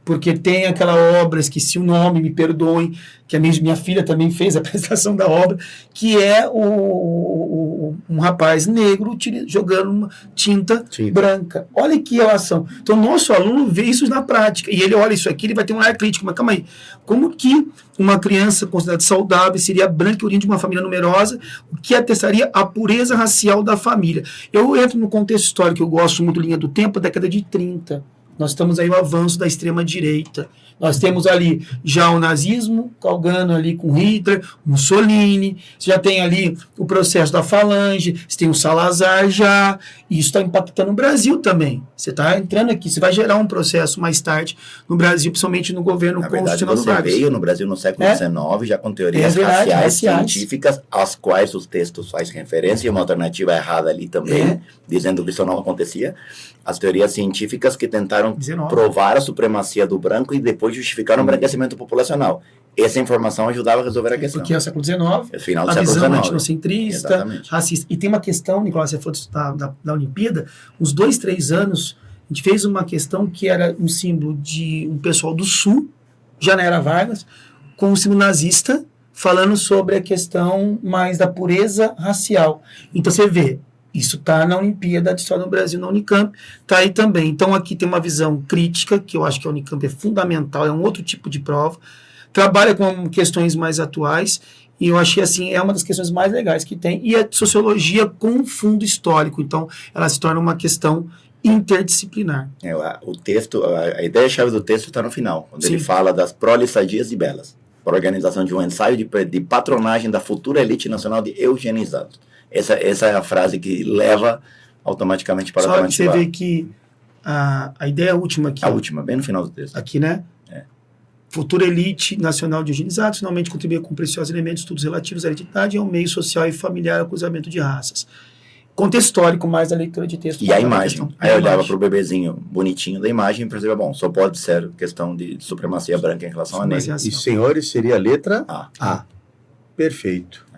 Porque tem aquela obra, esqueci o nome, me perdoem, que a minha filha também fez a apresentação da obra, que é um rapaz negro jogando uma tinta branca. Olha que relação. Então, nosso aluno vê isso na prática, e ele olha isso aqui, ele vai ter um olhar crítico, mas calma aí, como que uma criança considerada saudável seria branca e oriunda de uma família numerosa, o que atestaria a pureza racial da família? Eu entro no contexto histórico, eu gosto muito linha do tempo, década de 30. Nós estamos aí o avanço da extrema-direita. Nós temos ali já o nazismo, galgando ali com Hitler, Mussolini, você já tem ali o processo da Falange, você tem o Salazar já, e isso está impactando o Brasil também. Você está entrando aqui, você vai gerar um processo mais tarde no Brasil, principalmente no governo constitucional. Você veio no Brasil no século XIX, já com teorias raciais científicas, às quais os textos fazem referência, e uma alternativa errada ali também, dizendo que isso não acontecia. As teorias científicas que tentaram provar a supremacia do branco e depois justificar o embranquecimento populacional. Essa informação ajudava a resolver a questão. Porque é o século XIX, final do a século visão XIX. etnocentrista, racista. E tem uma questão, Nicolas, você falou da Olimpíada, uns 2, 3 anos, a gente fez uma questão que era um símbolo de um pessoal do Sul, já na era Vargas, com um símbolo nazista, falando sobre a questão mais da pureza racial. Então você vê, isso está na Olimpíada de História do Brasil, na Unicamp, está aí também. Então aqui tem uma visão crítica, que eu acho que a Unicamp é fundamental, é um outro tipo de prova, trabalha com questões mais atuais, e eu achei assim, é uma das questões mais legais que tem, e é sociologia com fundo histórico, então ela se torna uma questão interdisciplinar. O texto, a ideia-chave do texto está no final, quando ele fala das proles sadias e belas, para a organização de um ensaio de patronagem da futura elite nacional de eugenizados. Essa é a frase que leva automaticamente para a alternativa. Só que você vê que a ideia última aqui. A última, bem no final do texto. Aqui, né? Futura elite nacional de eugenizados finalmente contribuir com preciosos elementos, estudos relativos à hereditade e ao meio social e familiar ao cruzamento de raças. Contexto histórico, mais a leitura de texto. E a imagem. Aí eu olhava para o bebezinho bonitinho da imagem e percebia, bom, só pode ser questão de supremacia branca em relação a negro. E, senhores, seria a letra A. Perfeito.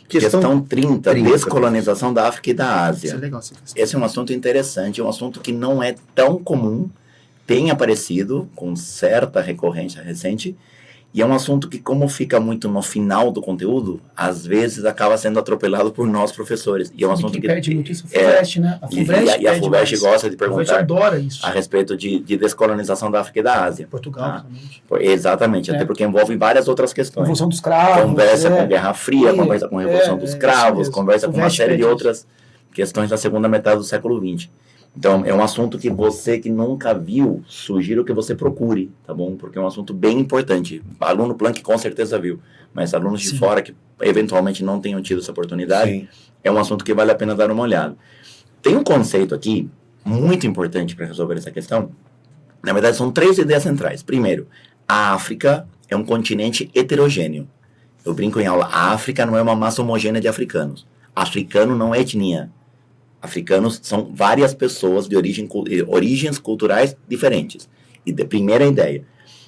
Questão 30, descolonização da África e da Ásia. Isso é legal, esse é um assunto interessante, é um assunto que não é tão comum, tem aparecido com certa recorrência recente, e é um assunto que, como fica muito no final do conteúdo, às vezes acaba sendo atropelado por nós professores. E é um assunto que perde muito isso, a FUVEST, né? A FUVEST gosta de perguntar adora isso. a respeito de descolonização da África e da Ásia. Portugal, exatamente, até porque envolve várias outras questões. Revolução dos Cravos. Conversa com Guerra Fria, conversa com a Revolução dos Cravos, conversa com uma série de outras questões da segunda metade do século XX. Então, é um assunto que você que nunca viu, sugiro que você procure, tá bom? Porque é um assunto bem importante. Aluno Planck com certeza viu, mas alunos de fora que eventualmente não tenham tido essa oportunidade, é um assunto que vale a pena dar uma olhada. Tem um conceito aqui muito importante para resolver essa questão. Na verdade, são 3 ideias centrais. Primeiro, a África é um continente heterogêneo. Eu brinco em aula, a África não é uma massa homogênea de africanos. Africano não é etnia. Africanos são várias pessoas de origens culturais diferentes. Primeira ideia.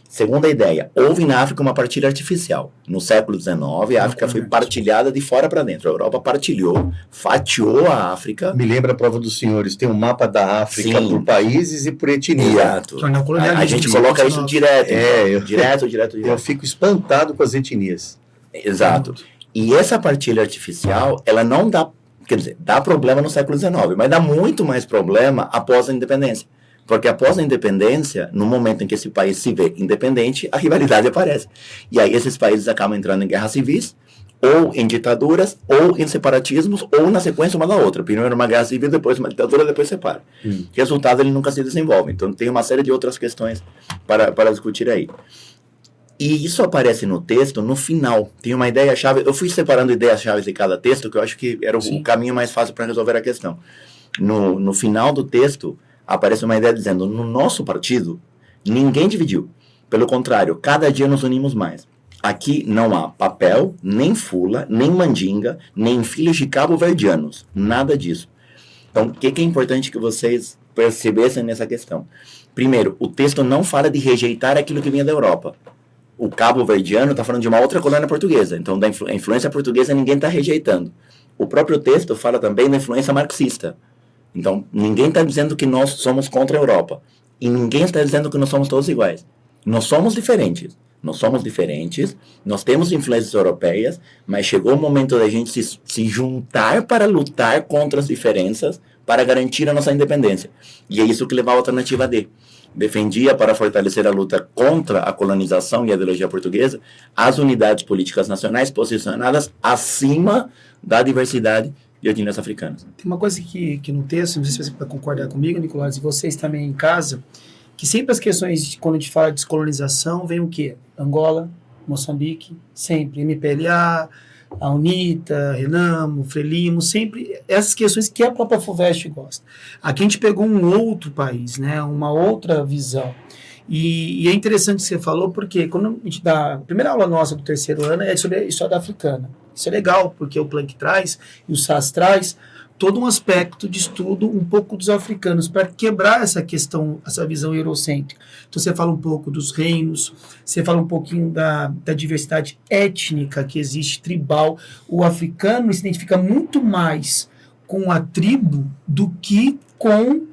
Segunda ideia, houve na África uma partilha artificial. No século XIX, a África foi partilhada de fora para dentro. A Europa partilhou, fatiou a África. Me lembra a prova dos senhores, tem um mapa da África por países e por etnia. Exato. A gente coloca isso direto. Direto. Eu fico espantado com as etnias. Exato. E essa partilha artificial, ela não dá... Quer dizer, dá problema no século XIX, mas dá muito mais problema após a independência. Porque após a independência, no momento em que esse país se vê independente, a rivalidade aparece. E aí esses países acabam entrando em guerras civis, ou em ditaduras, ou em separatismos, ou na sequência uma da outra. Primeiro uma guerra civil, depois uma ditadura, depois separa. Resultado, ele nunca se desenvolve. Então, tem uma série de outras questões para discutir aí. E isso aparece no texto, no final. Tem uma ideia-chave. Eu fui separando ideias-chave de cada texto, que eu acho que era o caminho mais fácil para resolver a questão. No final do texto, aparece uma ideia dizendo, no nosso partido, ninguém dividiu. Pelo contrário, cada dia nos unimos mais. Aqui não há papel, nem fula, nem mandinga, nem filhos de cabo-verdianos. Nada disso. Então, o que é importante que vocês percebessem nessa questão? Primeiro, o texto não fala de rejeitar aquilo que vinha da Europa. O cabo-verdiano está falando de uma outra colônia portuguesa. Então, da influência portuguesa, ninguém está rejeitando. O próprio texto fala também da influência marxista. Então, ninguém está dizendo que nós somos contra a Europa. E ninguém está dizendo que nós somos todos iguais. Nós somos diferentes. Nós temos influências europeias, mas chegou o momento da gente se juntar para lutar contra as diferenças, para garantir a nossa independência. E é isso que leva a alternativa D. Defendia, para fortalecer a luta contra a colonização e a ideologia portuguesa, as unidades políticas nacionais posicionadas acima da diversidade de etnias africanas. Tem uma coisa que no texto, não sei se você vai concordar comigo, Nicolás, e vocês também em casa, que sempre as questões, quando a gente fala de descolonização, vem o quê? Angola, Moçambique, sempre, MPLA, a UNITA, Renamo, Frelimo, sempre essas questões que a própria FUVEST gosta. Aqui a gente pegou um outro país, né, uma outra visão. E é interessante o que você falou, porque quando a gente dá a primeira aula nossa do terceiro ano é sobre a história africana. Isso é legal, porque o Planck traz, e o SAS traz, todo um aspecto de estudo um pouco dos africanos, para quebrar essa questão, essa visão eurocêntrica. Então você fala um pouco dos reinos, você fala um pouquinho da diversidade étnica que existe, tribal. O africano se identifica muito mais com a tribo do que com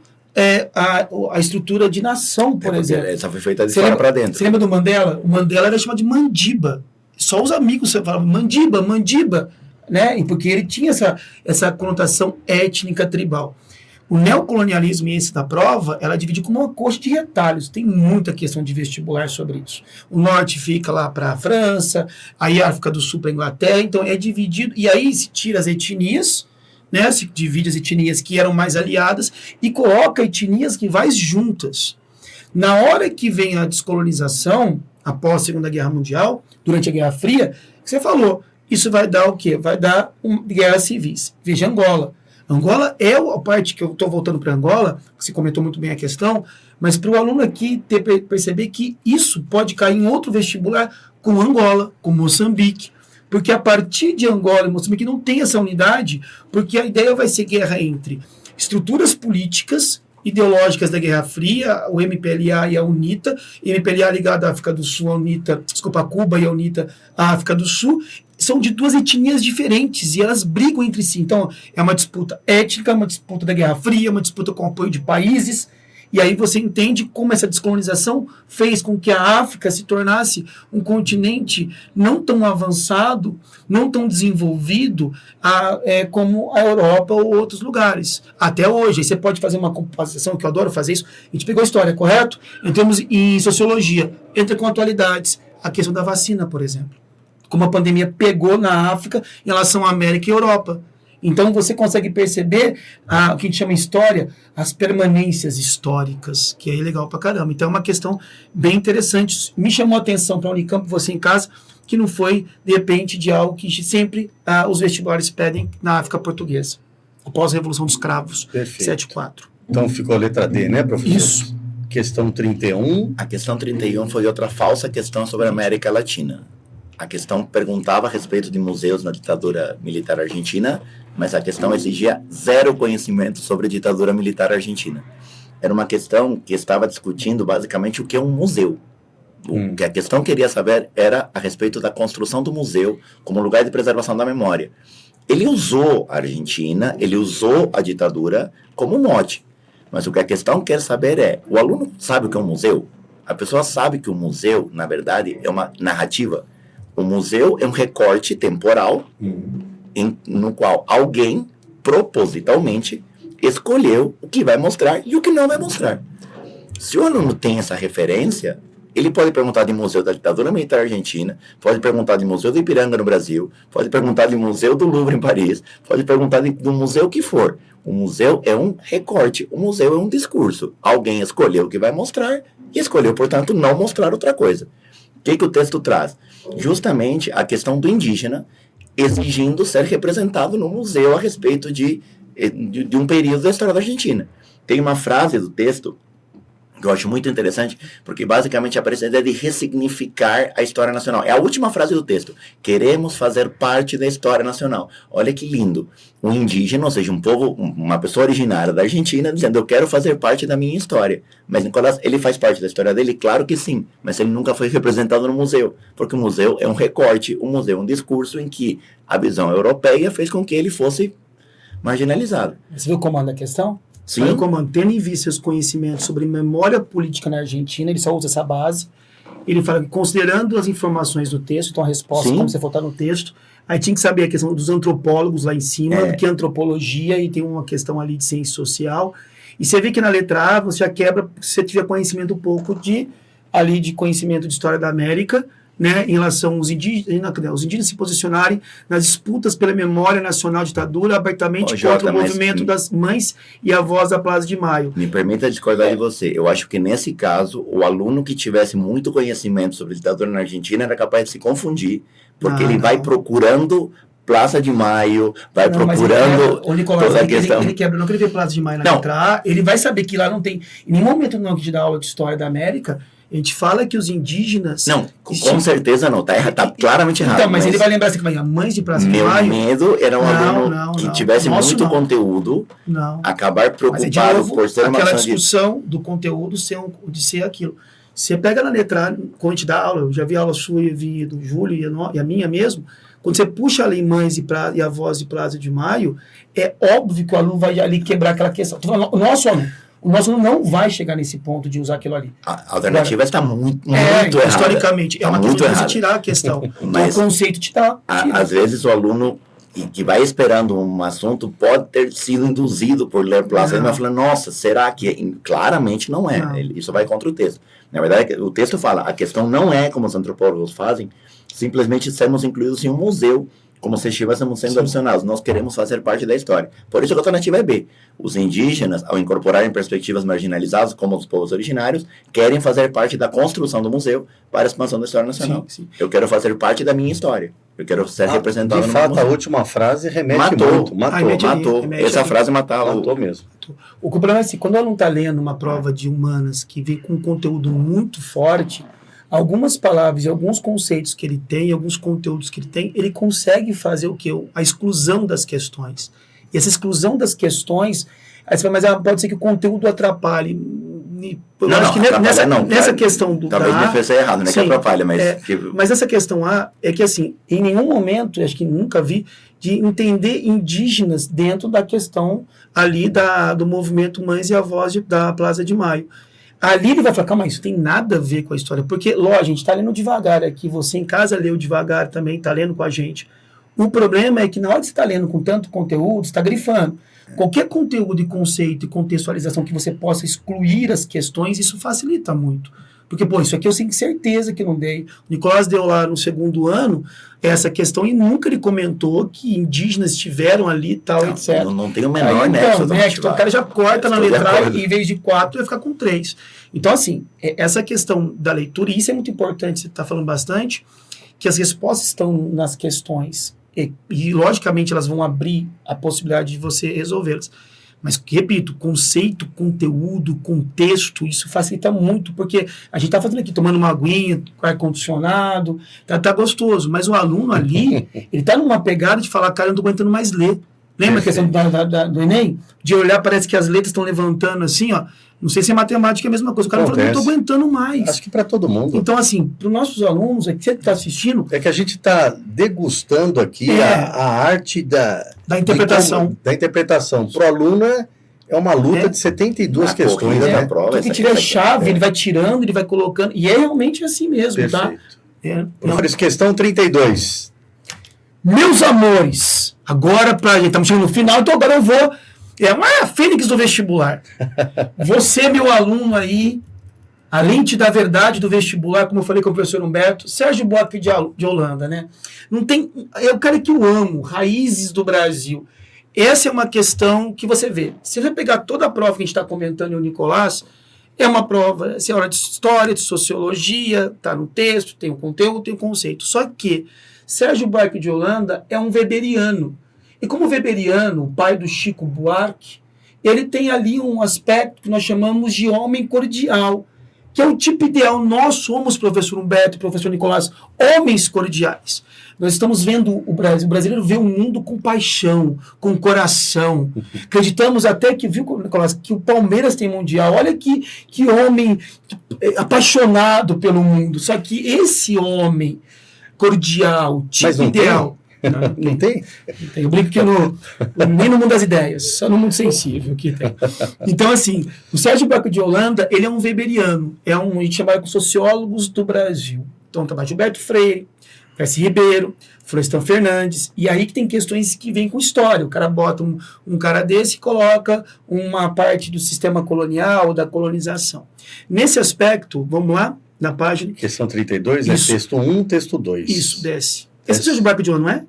a estrutura de nação, por exemplo. Essa foi feita de fora para dentro. Você lembra do Mandela? O Mandela era chamado de Mandiba. Só os amigos falavam Mandiba, né? E porque ele tinha essa conotação étnica tribal. O neocolonialismo, e esse da prova, ela divide como uma coxa de retalhos. Tem muita questão de vestibular sobre isso. O norte fica lá para a França, aí a África do Sul para a Inglaterra, então é dividido, e aí se tira as etnias, né? Se divide as etnias que eram mais aliadas e coloca etnias rivais juntas. Na hora que vem a descolonização, após a Segunda Guerra Mundial, durante a Guerra Fria, você falou, isso vai dar o quê? Vai dar guerras civis. Veja Angola. Angola é a parte que eu estou voltando para Angola, você comentou muito bem a questão, mas para o aluno aqui perceber que isso pode cair em outro vestibular com Angola, com Moçambique, porque a partir de Angola e Moçambique não tem essa unidade, porque a ideia vai ser guerra entre estruturas políticas, ideológicas da Guerra Fria, o MPLA e a UNITA, MPLA ligado à África do Sul, a Cuba e a UNITA à África do Sul, são de duas etnias diferentes e elas brigam entre si. Então, é uma disputa étnica, uma disputa da Guerra Fria, uma disputa com apoio de países. E aí você entende como essa descolonização fez com que a África se tornasse um continente não tão avançado, não tão desenvolvido como a Europa ou outros lugares. Até hoje, aí você pode fazer uma comparação, que eu adoro fazer isso, a gente pegou a história, correto? Em sociologia, entra com atualidades, a questão da vacina, por exemplo. Como a pandemia pegou na África em relação à América e Europa. Então você consegue perceber o que a gente chama em história, as permanências históricas, que é legal pra caramba. Então é uma questão bem interessante. Me chamou a atenção para a Unicamp, você em casa, que não foi, de repente, de algo que sempre os vestibulares pedem na África portuguesa, após a Revolução dos Cravos, 7-4. Então ficou a letra D, né, professor? Isso. Questão 31. A questão 31 foi outra falsa questão sobre a América Latina. A questão perguntava a respeito de museus na ditadura militar argentina, mas a questão exigia zero conhecimento sobre a ditadura militar argentina. Era uma questão que estava discutindo basicamente o que é um museu. O que a questão queria saber era a respeito da construção do museu como lugar de preservação da memória. Ele usou a Argentina, ele usou a ditadura como mote. Mas o que a questão quer saber é, o aluno sabe o que é um museu? A pessoa sabe que o museu, na verdade, é uma narrativa. O museu é um recorte temporal no qual alguém, propositalmente, escolheu o que vai mostrar e o que não vai mostrar. Se o aluno tem essa referência, Ele pode perguntar de museu da ditadura militar argentina, pode perguntar de museu do Ipiranga no Brasil, pode perguntar de museu do Louvre em Paris, pode perguntar do museu que for. O museu é um recorte, o museu é um discurso. Alguém escolheu o que vai mostrar e escolheu, portanto, não mostrar outra coisa. O que o texto traz? Justamente a questão do indígena exigindo ser representado no museu a respeito de um período da história da Argentina. Tem uma frase do texto que eu acho muito interessante, porque basicamente aparece a ideia de ressignificar a história nacional. É a última frase do texto. Queremos fazer parte da história nacional. Olha que lindo. Um indígena, ou seja, um povo, uma pessoa originária da Argentina, dizendo, eu quero fazer parte da minha história. Mas, Nicolás, ele faz parte da história dele? Claro que sim, mas ele nunca foi representado no museu, porque o museu é um recorte, o museu é um discurso em que a visão europeia fez com que ele fosse marginalizado. Você viu como anda a questão? Sim. Olha como, tendo em vista os conhecimentos sobre memória política na Argentina, ele só usa essa base. Ele fala que, considerando as informações do texto, então a resposta, Sim. como você for no texto, aí tinha que saber a questão dos antropólogos lá em cima, do que é antropologia, e tem uma questão ali de ciência social. E você vê que na letra A você já quebra, se você tiver conhecimento um pouco de conhecimento de história da América, né, em relação aos indígenas se posicionarem nas disputas pela memória nacional ditadura abertamente contra o movimento das mães e avós da Plaza de Maio. Me permita discordar de você. Eu acho que nesse caso, o aluno que tivesse muito conhecimento sobre a ditadura na Argentina era capaz de se confundir, porque ele vai procurando Plaza de Maio, vai procurando toda a questão. Ele quebra, não que ele vê Plaza de Maio na letra A, ele vai saber que lá não tem, em nenhum momento não que te dá aula de história da América, a gente fala que os indígenas... Não, com certeza não, tá claramente errado. Então, mas ele vai lembrar assim, que mães de Praça de Maio... Meu medo era um aluno que tivesse muito conteúdo, acabar preocupado por ser uma aquela discussão do conteúdo de ser aquilo. Você pega na letra A, quando a gente dá aula, eu já vi aula sua e vi do Júlio e a minha mesmo, quando você puxa ali mães e avós de Praça de Maio, é óbvio que o aluno vai ali quebrar aquela questão. O nosso aluno não vai chegar nesse ponto de usar aquilo ali. A alternativa está muito errada. Historicamente, é uma questão de você tirar a questão. Mas o conceito te dá. Às vezes o aluno que vai esperando um assunto pode ter sido induzido por ler Plaza. Ele vai falando, nossa, será que é? Claramente não é. Isso vai contra o texto. Na verdade, o texto fala, a questão não é como os antropólogos fazem, simplesmente sermos incluídos em um museu, como se estivéssemos sendo adicionados. Nós queremos fazer parte da história. Por isso a alternativa é B. Os indígenas, ao incorporarem perspectivas marginalizadas, como os povos originários, querem fazer parte da construção do museu para a expansão da história nacional. Sim. Eu quero fazer parte da minha história. Eu quero ser representado no museu. De fato, a última frase remete muito. Matou. Essa frase matava. Matou mesmo. O problema é assim, quando o aluno está lendo uma prova de humanas que vem com um conteúdo muito forte, algumas palavras e alguns conceitos que ele tem, alguns conteúdos que ele tem, ele consegue fazer o quê? A exclusão das questões. E essa exclusão das questões, aí você fala, mas pode ser que o conteúdo atrapalhe. Eu acho que nessa questão do talvez me fez errado, não é que atrapalha, mas... Mas essa questão A é que, assim, em nenhum momento, acho que nunca vi, de entender indígenas dentro da questão ali do movimento Mães e Avós da Plaza de Maio. Ali ele vai falar, calma, isso tem nada a ver com a história, porque, lógico, a gente está lendo devagar aqui, você em casa leu devagar também, está lendo com a gente. O problema é que na hora que você está lendo com tanto conteúdo, você está grifando. Qualquer conteúdo e conceito e contextualização que você possa excluir as questões, isso facilita muito. Porque, isso aqui eu tenho certeza que não dei. O Nicolás deu lá no segundo ano essa questão e nunca ele comentou que indígenas estiveram ali e tal, etc. Não tem o menor nexo. Então o cara já corta na letra e em vez de 4 vai ficar com 3. Então, assim, essa questão da leitura, e isso é muito importante, você está falando bastante, que as respostas estão nas questões. E, logicamente, elas vão abrir a possibilidade de você resolvê-las. Mas, repito, conceito, conteúdo, contexto, isso facilita muito, porque a gente está fazendo aqui, tomando uma aguinha, com ar-condicionado, tá gostoso, mas o aluno ali, ele está numa pegada de falar, cara, eu não estou aguentando mais ler. Lembra a questão do Enem? De olhar, parece que as letras estão levantando assim, ó. Não sei se é matemática é a mesma coisa. O cara falou, não estou aguentando mais. Acho que para todo mundo. Então, assim, para os nossos alunos, que você está assistindo... É que a gente está degustando aqui a arte da interpretação. Da interpretação. Para o aluno é uma luta de 72 questões. Na prova, porque tiver chave, ele vai tirando, ele vai colocando. E é realmente assim mesmo, perfeito. Tá? Professores, questão 32. Meus amores, agora a gente estamos chegando no final, então agora eu vou... É uma fênix do vestibular. Você, meu aluno aí, A lente da verdade do vestibular, como eu falei com o professor Humberto, Sérgio Buarque de Holanda, né? Não tem, é o cara que eu amo, raízes do Brasil. Essa é uma questão que você vê. Se você pegar toda a prova que a gente está comentando, o Nicolás, é uma prova, é hora de história, de sociologia, está no texto, tem o conteúdo, tem o conceito. Só que Sérgio Buarque de Holanda é um weberiano. E como weberiano, o pai do Chico Buarque, ele tem ali um aspecto que nós chamamos de homem cordial, que é o tipo ideal. Nós somos, professor Humberto e professor Nicolás, homens cordiais. Nós estamos vendo o Brasil. O brasileiro vê o mundo com paixão, com coração. Acreditamos até que, viu, Nicolás, que o Palmeiras tem mundial. Olha que homem apaixonado pelo mundo. Só que esse homem cordial, tipo ideal... Não tem? Eu brinco que nem no mundo das ideias, só no mundo sensível que tem. Então, assim, o Sérgio Buarque de Holanda, ele é um weberiano, a gente chama de sociólogos do Brasil. Então, trabalha Gilberto Freire, Percy Ribeiro, Florestan Fernandes, e aí que tem questões que vêm com história. O cara bota um cara desse e coloca uma parte do sistema colonial, da colonização. Nesse aspecto, vamos lá, na página... Questão 32, é texto 1, texto 2. Isso, desce. Esse é o Sérgio Buarque de Holanda, não é?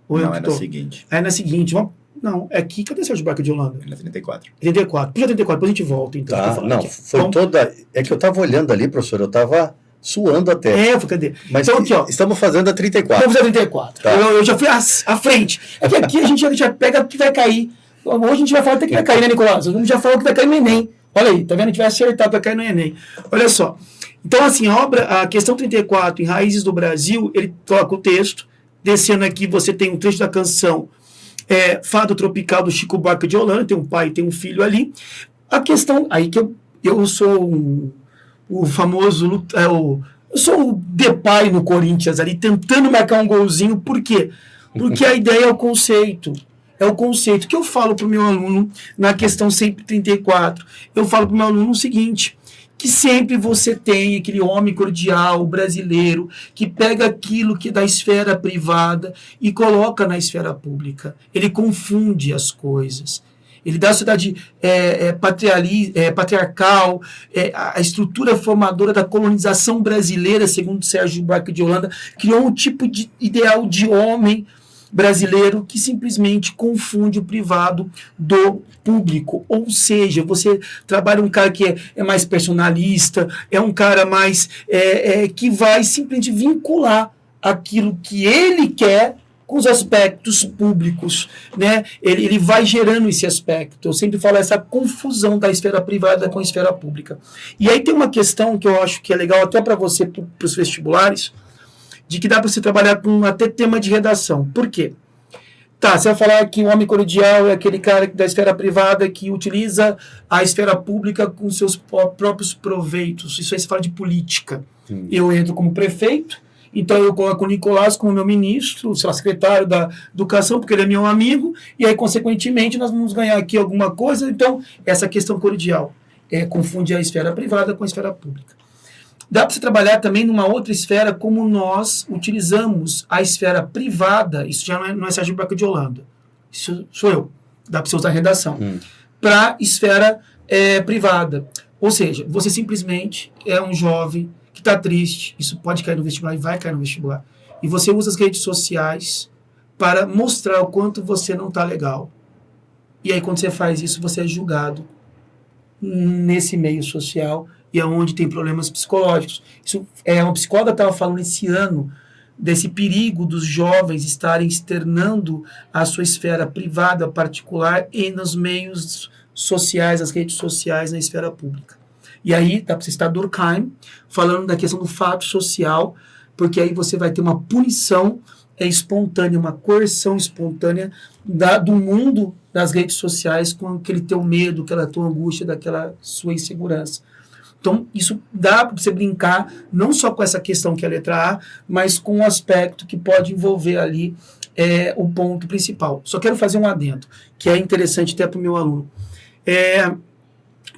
Ou não, é na seguinte. É na seguinte. Vamos... Não, é aqui. Cadê o Sérgio Buarque de Holanda? É na 34. 34. Puxa 34, depois a gente volta, então. Tá, não, aqui. Foi toda... É que eu estava olhando ali, professor, eu estava suando até. Cadê? Mas então, aqui, ó. Estamos fazendo a 34. Vamos fazer a 34. Tá. Eu já fui à frente. É que aqui a gente já pega o que vai cair. Hoje a gente vai falar até que vai cair, né, Nicolás? Vamos já falar que vai cair no Enem. Olha aí, tá vendo? A gente vai acertar para cair no Enem. Olha só. Então, assim, a questão 34, em Raízes do Brasil, ele coloca o texto. Descendo aqui, você tem um trecho da canção Fado Tropical do Chico Buarque de Holanda, tem um pai e tem um filho ali. A questão, aí que eu sou o famoso, eu sou o Depay no Corinthians ali, tentando marcar um golzinho, por quê? Porque a ideia é o conceito. É o conceito que eu falo para o meu aluno na questão 134. Eu falo para o meu aluno o seguinte... que sempre você tem aquele homem cordial brasileiro que pega aquilo que é da esfera privada e coloca na esfera pública. Ele confunde as coisas. Ele dá a sociedade patriarcal, a estrutura formadora da colonização brasileira, segundo Sérgio Buarque de Holanda, criou um tipo de ideal de homem brasileiro que simplesmente confunde o privado do público. Ou seja, você trabalha um cara que é mais personalista, é um cara mais que vai simplesmente vincular aquilo que ele quer com os aspectos públicos, né? Ele vai gerando esse aspecto. Eu sempre falo essa confusão da esfera privada com a esfera pública. E aí tem uma questão que eu acho que é legal até para você, para os vestibulares, de que dá para você trabalhar com até tema de redação. Por quê? Tá, você vai falar que o homem cordial é aquele cara da esfera privada que utiliza a esfera pública com seus próprios proveitos. Isso aí você fala de política. Eu entro como prefeito, então eu coloco o Nicolás como meu ministro, sei lá, secretário da educação, porque ele é meu amigo, e aí, consequentemente, nós vamos ganhar aqui alguma coisa. Então, essa questão cordial confunde a esfera privada com a esfera pública. Dá para você trabalhar também numa outra esfera, como nós utilizamos a esfera privada, isso já não é Sérgio Buarque de Holanda, isso sou eu, dá para você usar a redação, para a esfera privada. Ou seja, você simplesmente é um jovem que está triste, isso pode cair no vestibular e vai cair no vestibular, e você usa as redes sociais para mostrar o quanto você não está legal. E aí, quando você faz isso, você é julgado nesse meio social e é onde tem problemas psicológicos. Isso uma psicóloga estava falando esse ano desse perigo dos jovens estarem externando a sua esfera privada, particular, e nos meios sociais, as redes sociais, na esfera pública. E aí dá para você citar Durkheim, falando da questão do fato social, porque aí você vai ter uma punição espontânea, uma coerção espontânea do mundo das redes sociais com aquele teu medo, aquela tua angústia, daquela sua insegurança. Então, isso dá para você brincar não só com essa questão que é a letra A, mas com um aspecto que pode envolver ali o ponto principal. Só quero fazer um adendo, que é interessante até para o meu aluno.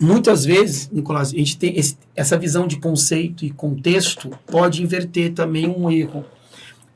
Muitas vezes, Nicolás, a gente tem essa visão de conceito e contexto pode inverter também um erro.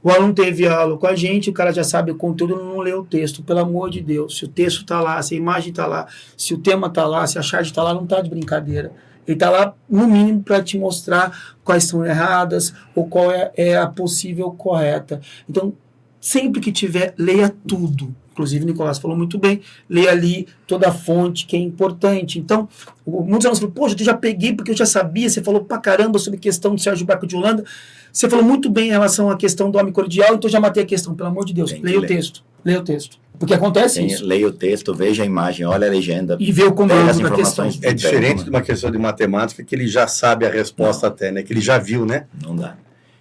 O aluno teve aula com a gente, o cara já sabe o conteúdo, não leu o texto. Pelo amor de Deus, se o texto está lá, se a imagem está lá, se o tema está lá, se a charge está lá, não está de brincadeira. Ele está lá, no mínimo, para te mostrar quais são erradas ou qual é a possível correta. Então, sempre que tiver, leia tudo. Inclusive, o Nicolás falou muito bem, leia ali toda a fonte, que é importante. Então, muitos alunos falam, poxa, eu já peguei porque eu já sabia, você falou pra caramba sobre a questão do Sérgio Buarque de Holanda, você falou muito bem em relação à questão do homem cordial, então já matei a questão, pelo amor de Deus, leia o texto, leia o texto. Porque acontece isso. Leia o texto, veja a imagem, olha a legenda. E vê o comando da questão. É diferente de uma questão de matemática que ele já sabe a resposta até, né? Que ele já viu, né? Não dá.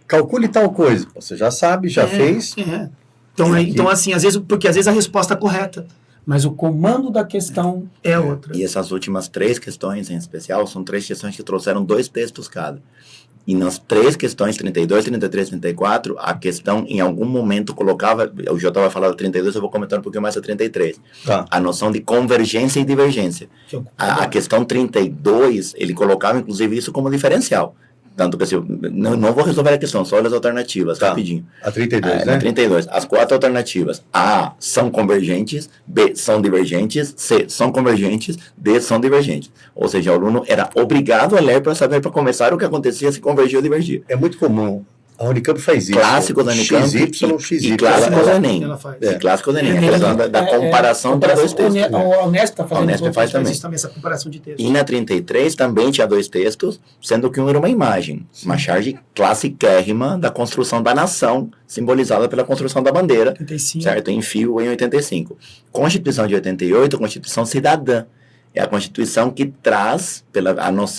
Calcule tal coisa. Você já sabe, já fez. Então, assim, às vezes a resposta é correta, mas o comando da questão é outra. E essas últimas 3 questões, em especial, são 3 questões que trouxeram 2 textos cada. E nas 3 questões, 32, 33, 34, a questão, em algum momento, colocava, o Jota vai falar da 32, eu vou comentar um pouquinho mais da 33, a noção de convergência e divergência. A questão 32, ele colocava, inclusive, isso como diferencial. Tanto que assim, não vou resolver a questão, só olha as alternativas, rapidinho. A 32, né? A 32. As 4 alternativas. A, são convergentes. B, são divergentes. C, são convergentes. D, são divergentes. Ou seja, o aluno era obrigado a ler para saber, para começar, o que acontecia se convergia ou divergia. É muito comum. A Unicamp faz isso. Clássico da Unicamp. XY. E clássico do Enem. Clássico do Enem. A questão da comparação entre dois textos. A Unesp está fazendo. A Unesp faz também essa comparação de textos. E na 33 também tinha 2 textos, sendo que um era uma imagem. Uma charge classiquérrima da construção da nação, simbolizada pela construção da bandeira. 85. Certo? Em fio em 85. Constituição de 88, Constituição cidadã. É a Constituição que traz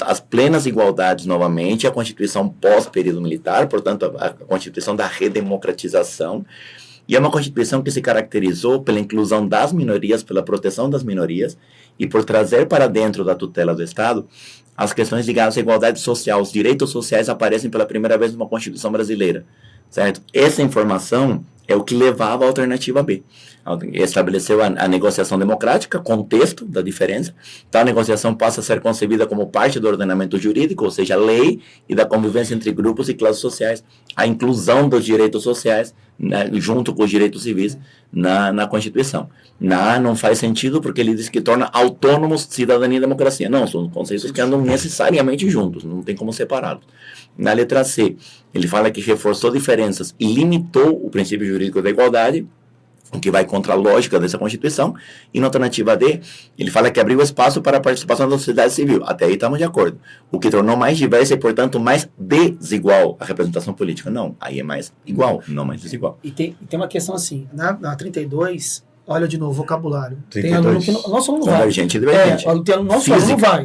as plenas igualdades novamente, a Constituição pós-período militar, portanto, a Constituição da redemocratização, e é uma Constituição que se caracterizou pela inclusão das minorias, pela proteção das minorias, e por trazer para dentro da tutela do Estado as questões ligadas à igualdade social. Os direitos sociais aparecem pela primeira vez numa Constituição brasileira, certo? Essa informação é o que levava à alternativa B. Estabeleceu a negociação democrática, contexto da diferença. Então, a negociação passa a ser concebida como parte do ordenamento jurídico, ou seja, lei e da convivência entre grupos e classes sociais. A inclusão dos direitos sociais, né, junto com os direitos civis, na Constituição. Não faz sentido porque ele diz que torna autônomos cidadania e democracia. Não, são conceitos que andam necessariamente juntos, não tem como separá-los. Na letra C, ele fala que reforçou diferenças e limitou o princípio jurídico da igualdade, o que vai contra a lógica dessa Constituição. E na alternativa D, ele fala que abriu espaço para a participação da sociedade civil. Até aí estamos de acordo. O que tornou mais diversa e, portanto, mais desigual a representação política. Não, aí é mais igual, não mais desigual. E tem uma questão assim, na 32, olha de novo, vocabulário. 32. Tem aluno que nosso aluno vai. Convergente e divergente.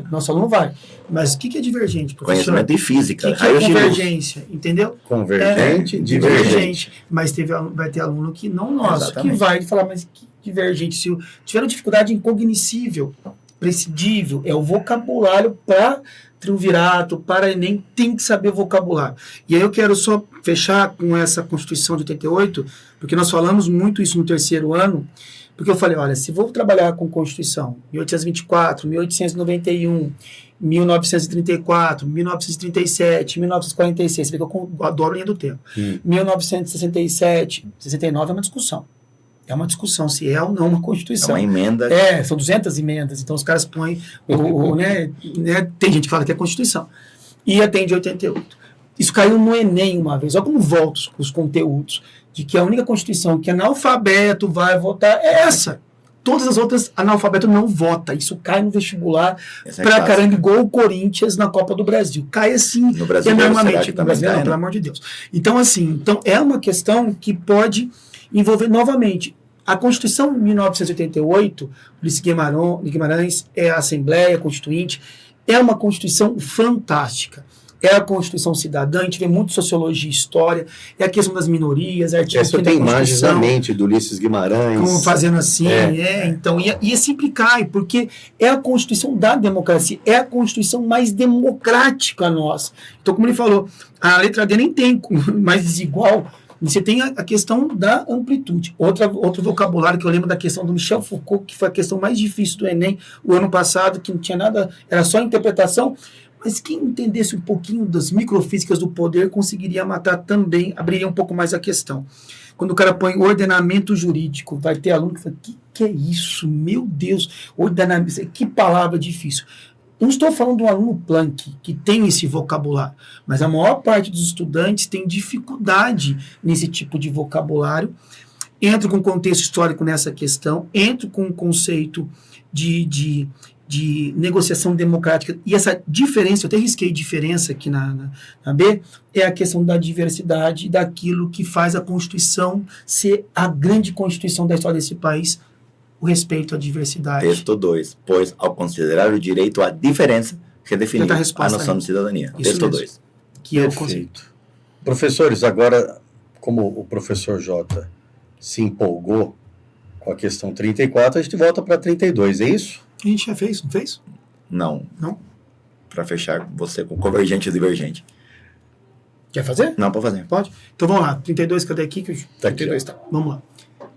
Nosso aluno vai. Mas o que é divergente, professor? Conhecimento de física. O que é convergência, entendeu? Convergente, divergente. Mas vai ter aluno que não nosso, Exatamente. que vai falar, mas que divergente. Se tiveram dificuldade em cognoscível, prescindível, é o vocabulário para triunvirato, para Enem, tem que saber vocabulário. E aí eu quero só fechar com essa Constituição de 88, porque nós falamos muito isso no 3º ano, porque eu falei, olha, se vou trabalhar com Constituição, 1824, 1891, 1934, 1937, 1946, você vê que eu adoro a linha do tempo. 1967, 69 é uma discussão. É uma discussão se é ou não uma Constituição. É uma emenda. São 200 emendas, então os caras põem, tem gente que fala que é Constituição. E atende 88. Isso caiu no Enem uma vez, olha como volta os conteúdos, de que a única Constituição que analfabeto vai votar é essa. Todas as outras, analfabeto não vota. Isso cai no vestibular pra caramba, igual o Corinthians na Copa do Brasil. Cai assim, no Brasileiro, enormemente. No Brasileiro, pelo amor de Deus. Então, assim, é uma questão que pode envolver novamente. A Constituição de 1988, Ulisses Guimarães, é a Assembleia Constituinte, é uma Constituição fantástica. É a Constituição cidadã, a gente vê muito sociologia e história, é a questão das minorias, artigos que tem imagens na mente do Ulisses Guimarães. Como fazendo assim, então, e sempre cai, porque é a Constituição da democracia, é a Constituição mais democrática nossa. Então, como ele falou, a letra D nem tem mais desigual, você tem a questão da amplitude. Outro vocabulário que eu lembro da questão do Michel Foucault, que foi a questão mais difícil do Enem, o ano passado, que não tinha nada, era só interpretação, mas quem entendesse um pouquinho das microfísicas do poder conseguiria matar também, abriria um pouco mais a questão. Quando o cara põe ordenamento jurídico, vai ter aluno que fala, que é isso? Meu Deus, ordenamento, que palavra difícil. não estou falando do aluno Planck, que tem esse vocabulário, mas a maior parte dos estudantes tem dificuldade nesse tipo de vocabulário. Entro com contexto histórico nessa questão, entro com o conceito de negociação democrática, e essa diferença, eu até risquei diferença aqui na B, é a questão da diversidade, daquilo que faz a Constituição ser a grande Constituição da história desse país, o respeito à diversidade. Texto 2, pois ao considerar o direito à diferença, redefiniu a noção de cidadania. Isso Texto mesmo. 2. Que é o conceito. Perfeito. Professores, agora, como o professor Jota se empolgou com a questão 34, a gente volta para 32, é isso? A gente já fez, não fez? Não. Não? Para fechar você com convergente e divergente. Quer fazer? Não, pode fazer. Pode? Então vamos lá. 32, cadê aqui? Tá aqui, 32, tá. Vamos lá.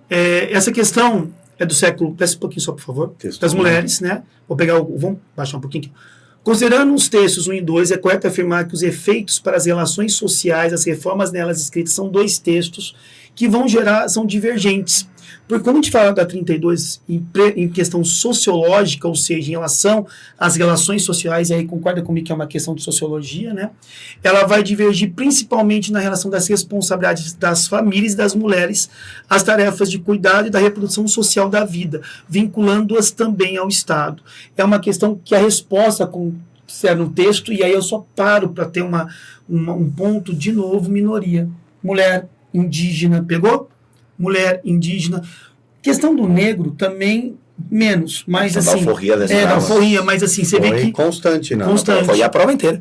Essa questão é do século... Desce um pouquinho só, por favor. Texto Das mulheres, né? Vou pegar vamos baixar um pouquinho aqui. Considerando os textos 1 e 2, é correto afirmar que os efeitos para as relações sociais, as reformas nelas escritas, são dois textos que vão gerar, são divergentes. Porque quando a gente fala da 32 em questão sociológica, ou seja, em relação às relações sociais, aí concorda comigo que é uma questão de sociologia, né? Ela vai divergir principalmente na relação das responsabilidades das famílias e das mulheres, as tarefas de cuidado e da reprodução social da vida, vinculando-as também ao Estado. É uma questão que a resposta no texto, e aí eu só paro para ter um ponto, de novo, minoria. Mulher, indígena, pegou? Mulher, indígena. Questão do negro também menos, mas da assim... alforria dessa da alforria, mas assim, você vê que... constante, não. Constante. Foi a prova inteira.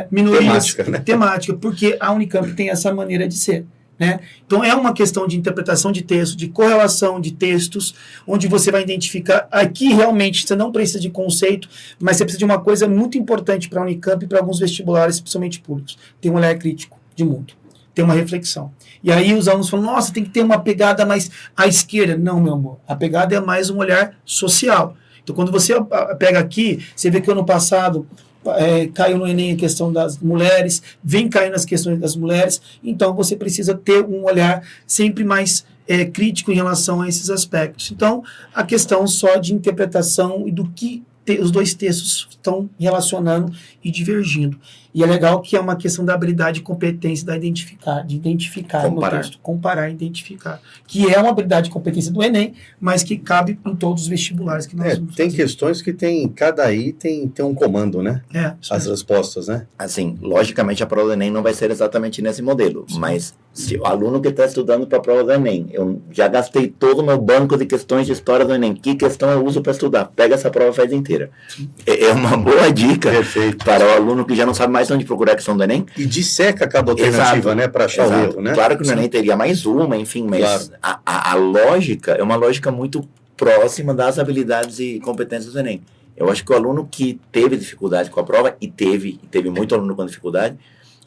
Minorias. Temática, né? Temática, porque a Unicamp tem essa maneira de ser. Né? Então é uma questão de interpretação de texto, de correlação de textos, onde você vai identificar, aqui realmente você não precisa de conceito, mas você precisa de uma coisa muito importante para a Unicamp e para alguns vestibulares, principalmente públicos, tem um olhar crítico de mundo, tem uma reflexão. E aí os alunos falam, nossa, tem que ter uma pegada mais à esquerda. Não, meu amor, a pegada é mais um olhar social. Então quando você pega aqui, você vê que ano passado caiu no Enem a questão das mulheres, vem caindo nas questões das mulheres, então você precisa ter um olhar sempre mais crítico em relação a esses aspectos. Então, a questão só de interpretação e do que os dois textos estão relacionando e divergindo. E é legal que é uma questão da habilidade e competência de identificar Comparar. no texto, comparar e identificar, que é uma habilidade e competência do Enem, mas que cabe em todos os vestibulares que nós vamos tem fazer. questões que cada item tem um comando, né? As respostas, né? Assim, logicamente a prova do Enem não vai ser exatamente nesse modelo, mas se o aluno que está estudando para a prova do Enem, eu já gastei todo o meu banco de questões de história do Enem, que questão eu uso para estudar? Pega essa prova e faz inteira. É uma boa dica para o aluno que já não sabe mais onde procurar a questão do Enem. E disseca cada alternativa, Exato. né? Para achar o erro, né? Claro que no Enem teria mais uma, enfim, mas Claro. a lógica é uma lógica muito próxima das habilidades e competências do Enem. Eu acho que o aluno que teve dificuldade com a prova, e teve muito aluno com dificuldade,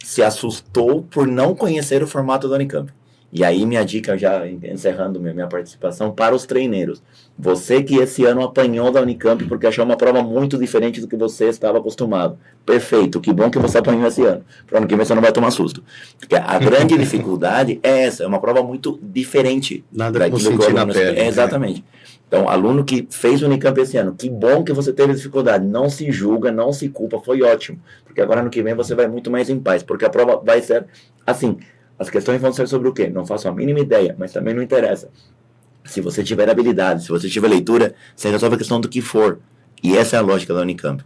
se assustou por não conhecer o formato da Unicamp. E aí minha dica, já encerrando minha participação, para os treineiros. Você que esse ano apanhou da Unicamp porque achou uma prova muito diferente do que você estava acostumado. Perfeito, que bom que você apanhou esse ano. Para o ano que vem você não vai tomar susto. Porque a grande dificuldade é essa, é uma prova muito diferente. Nada como sentir na pele. Exatamente. Então, aluno que fez o Unicamp esse ano, que bom que você teve dificuldade. Não se julga, não se culpa, foi ótimo. Porque agora ano que vem você vai muito mais em paz. Porque a prova vai ser assim. As questões vão ser sobre o quê? Não faço a mínima ideia, mas também não interessa. Se você tiver habilidade, se você tiver leitura, você resolve a questão do que for. E essa é a lógica da Unicamp.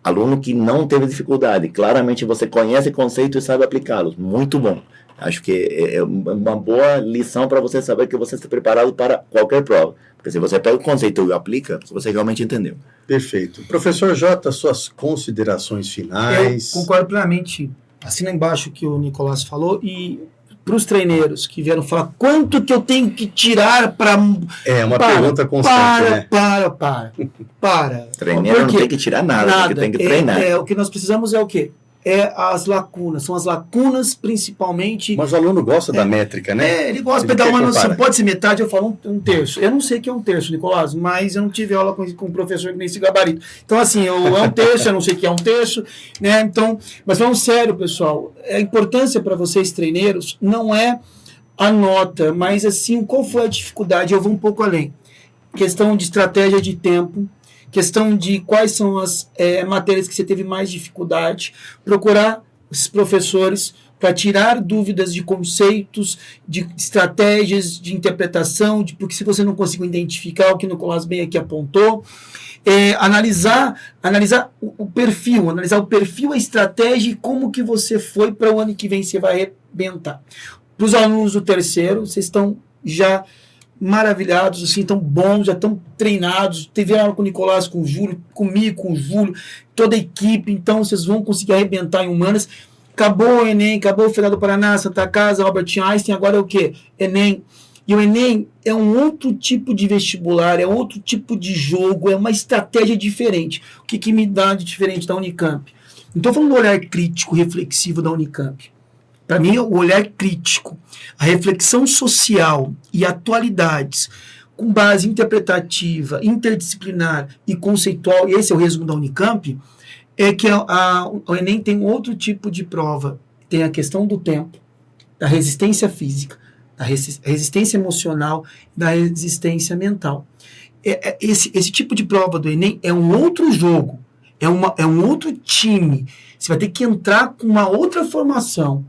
Aluno que não teve dificuldade, claramente você conhece o conceito e sabe aplicá-los. Muito bom. Acho que é uma boa lição para você saber que você está preparado para qualquer prova. Porque se você pega o conceito e o aplica, você realmente entendeu. Perfeito. Professor Jota, suas considerações finais. Eu concordo plenamente. Assina embaixo o que o Nicolás falou e para os treineiros que vieram falar quanto que eu tenho que tirar para... É uma pergunta constante, Para. Treineiro não tem que tirar nada, porque tem que treinar. O que nós precisamos é o quê? É as lacunas. São as lacunas, principalmente... Mas o aluno gosta da métrica, né? Ele gosta de dar uma noção. Pode ser metade, eu falo um terço. Eu não sei o que é um terço, Nicolás, mas eu não tive aula com um professor que nem esse gabarito. Então, assim, é um terço, eu não sei o que é um terço, né? Então, mas falando sério, pessoal, a importância para vocês, treineiros, não é a nota, mas, assim, qual foi a dificuldade? Eu vou um pouco além. Questão de estratégia de tempo, questão de quais são as matérias que você teve mais dificuldade, procurar esses professores para tirar dúvidas de conceitos, de estratégias de interpretação, porque se você não conseguiu identificar o que o Nicolás bem aqui apontou, analisar o perfil, a estratégia e como que você foi para o ano que vem, você vai arrebentar. Para os alunos do terceiro, vocês estão já maravilhados, assim, tão bons, já estão treinados, teve aula com o Nicolás, com o Júlio, comigo, com o Júlio, toda a equipe, então vocês vão conseguir arrebentar em humanas. Acabou o Enem, acabou o Federal do Paraná, Santa Casa, Albert Einstein, agora é o quê? Enem. E o Enem é um outro tipo de vestibular, é outro tipo de jogo, é uma estratégia diferente. O que me dá de diferente da Unicamp? Então, falando do olhar crítico, reflexivo da Unicamp. Para mim, o olhar crítico, a reflexão social e atualidades, com base interpretativa, interdisciplinar e conceitual, e esse é o resumo da Unicamp, é que o Enem tem outro tipo de prova. Tem a questão do tempo, da resistência física, da resistência emocional, da resistência mental. Esse tipo de prova do Enem é um outro jogo, é um outro time. Você vai ter que entrar com uma outra formação,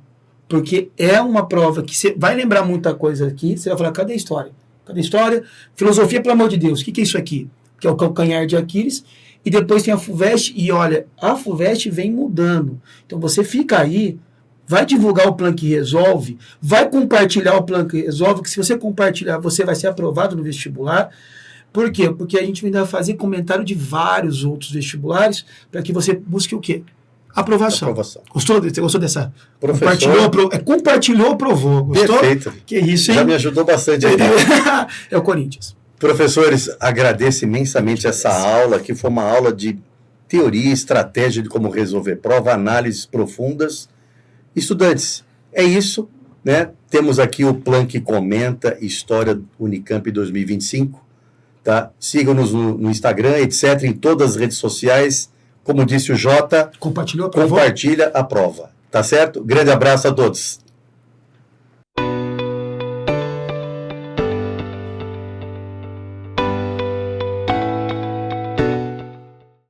porque é uma prova que você vai lembrar muita coisa aqui, você vai falar, cadê a história? Cadê a história? Filosofia, pelo amor de Deus, o que é isso aqui? Que é o calcanhar de Aquiles. E depois tem a FUVEST, e olha, a FUVEST vem mudando. Então você fica aí, vai divulgar o Plan que Resolve, vai compartilhar o Plan que Resolve, que se você compartilhar, você vai ser aprovado no vestibular. Por quê? Porque a gente ainda vai fazer comentário de vários outros vestibulares, para que você busque o quê? Aprovação. Gostou dessa? Compartilhou, aprovou. Gostou? Perfeito. Que isso, hein? Já me ajudou bastante. É o Corinthians. Professores, agradeço imensamente essa aula, que foi uma aula de teoria, estratégia de como resolver prova, análises profundas. Estudantes, é isso, né? Temos aqui o Plan que comenta, História Unicamp 2025, tá? Sigam-nos no Instagram, etc., em todas as redes sociais. Como disse o Jota, compartilha a prova, tá certo? Grande abraço a todos.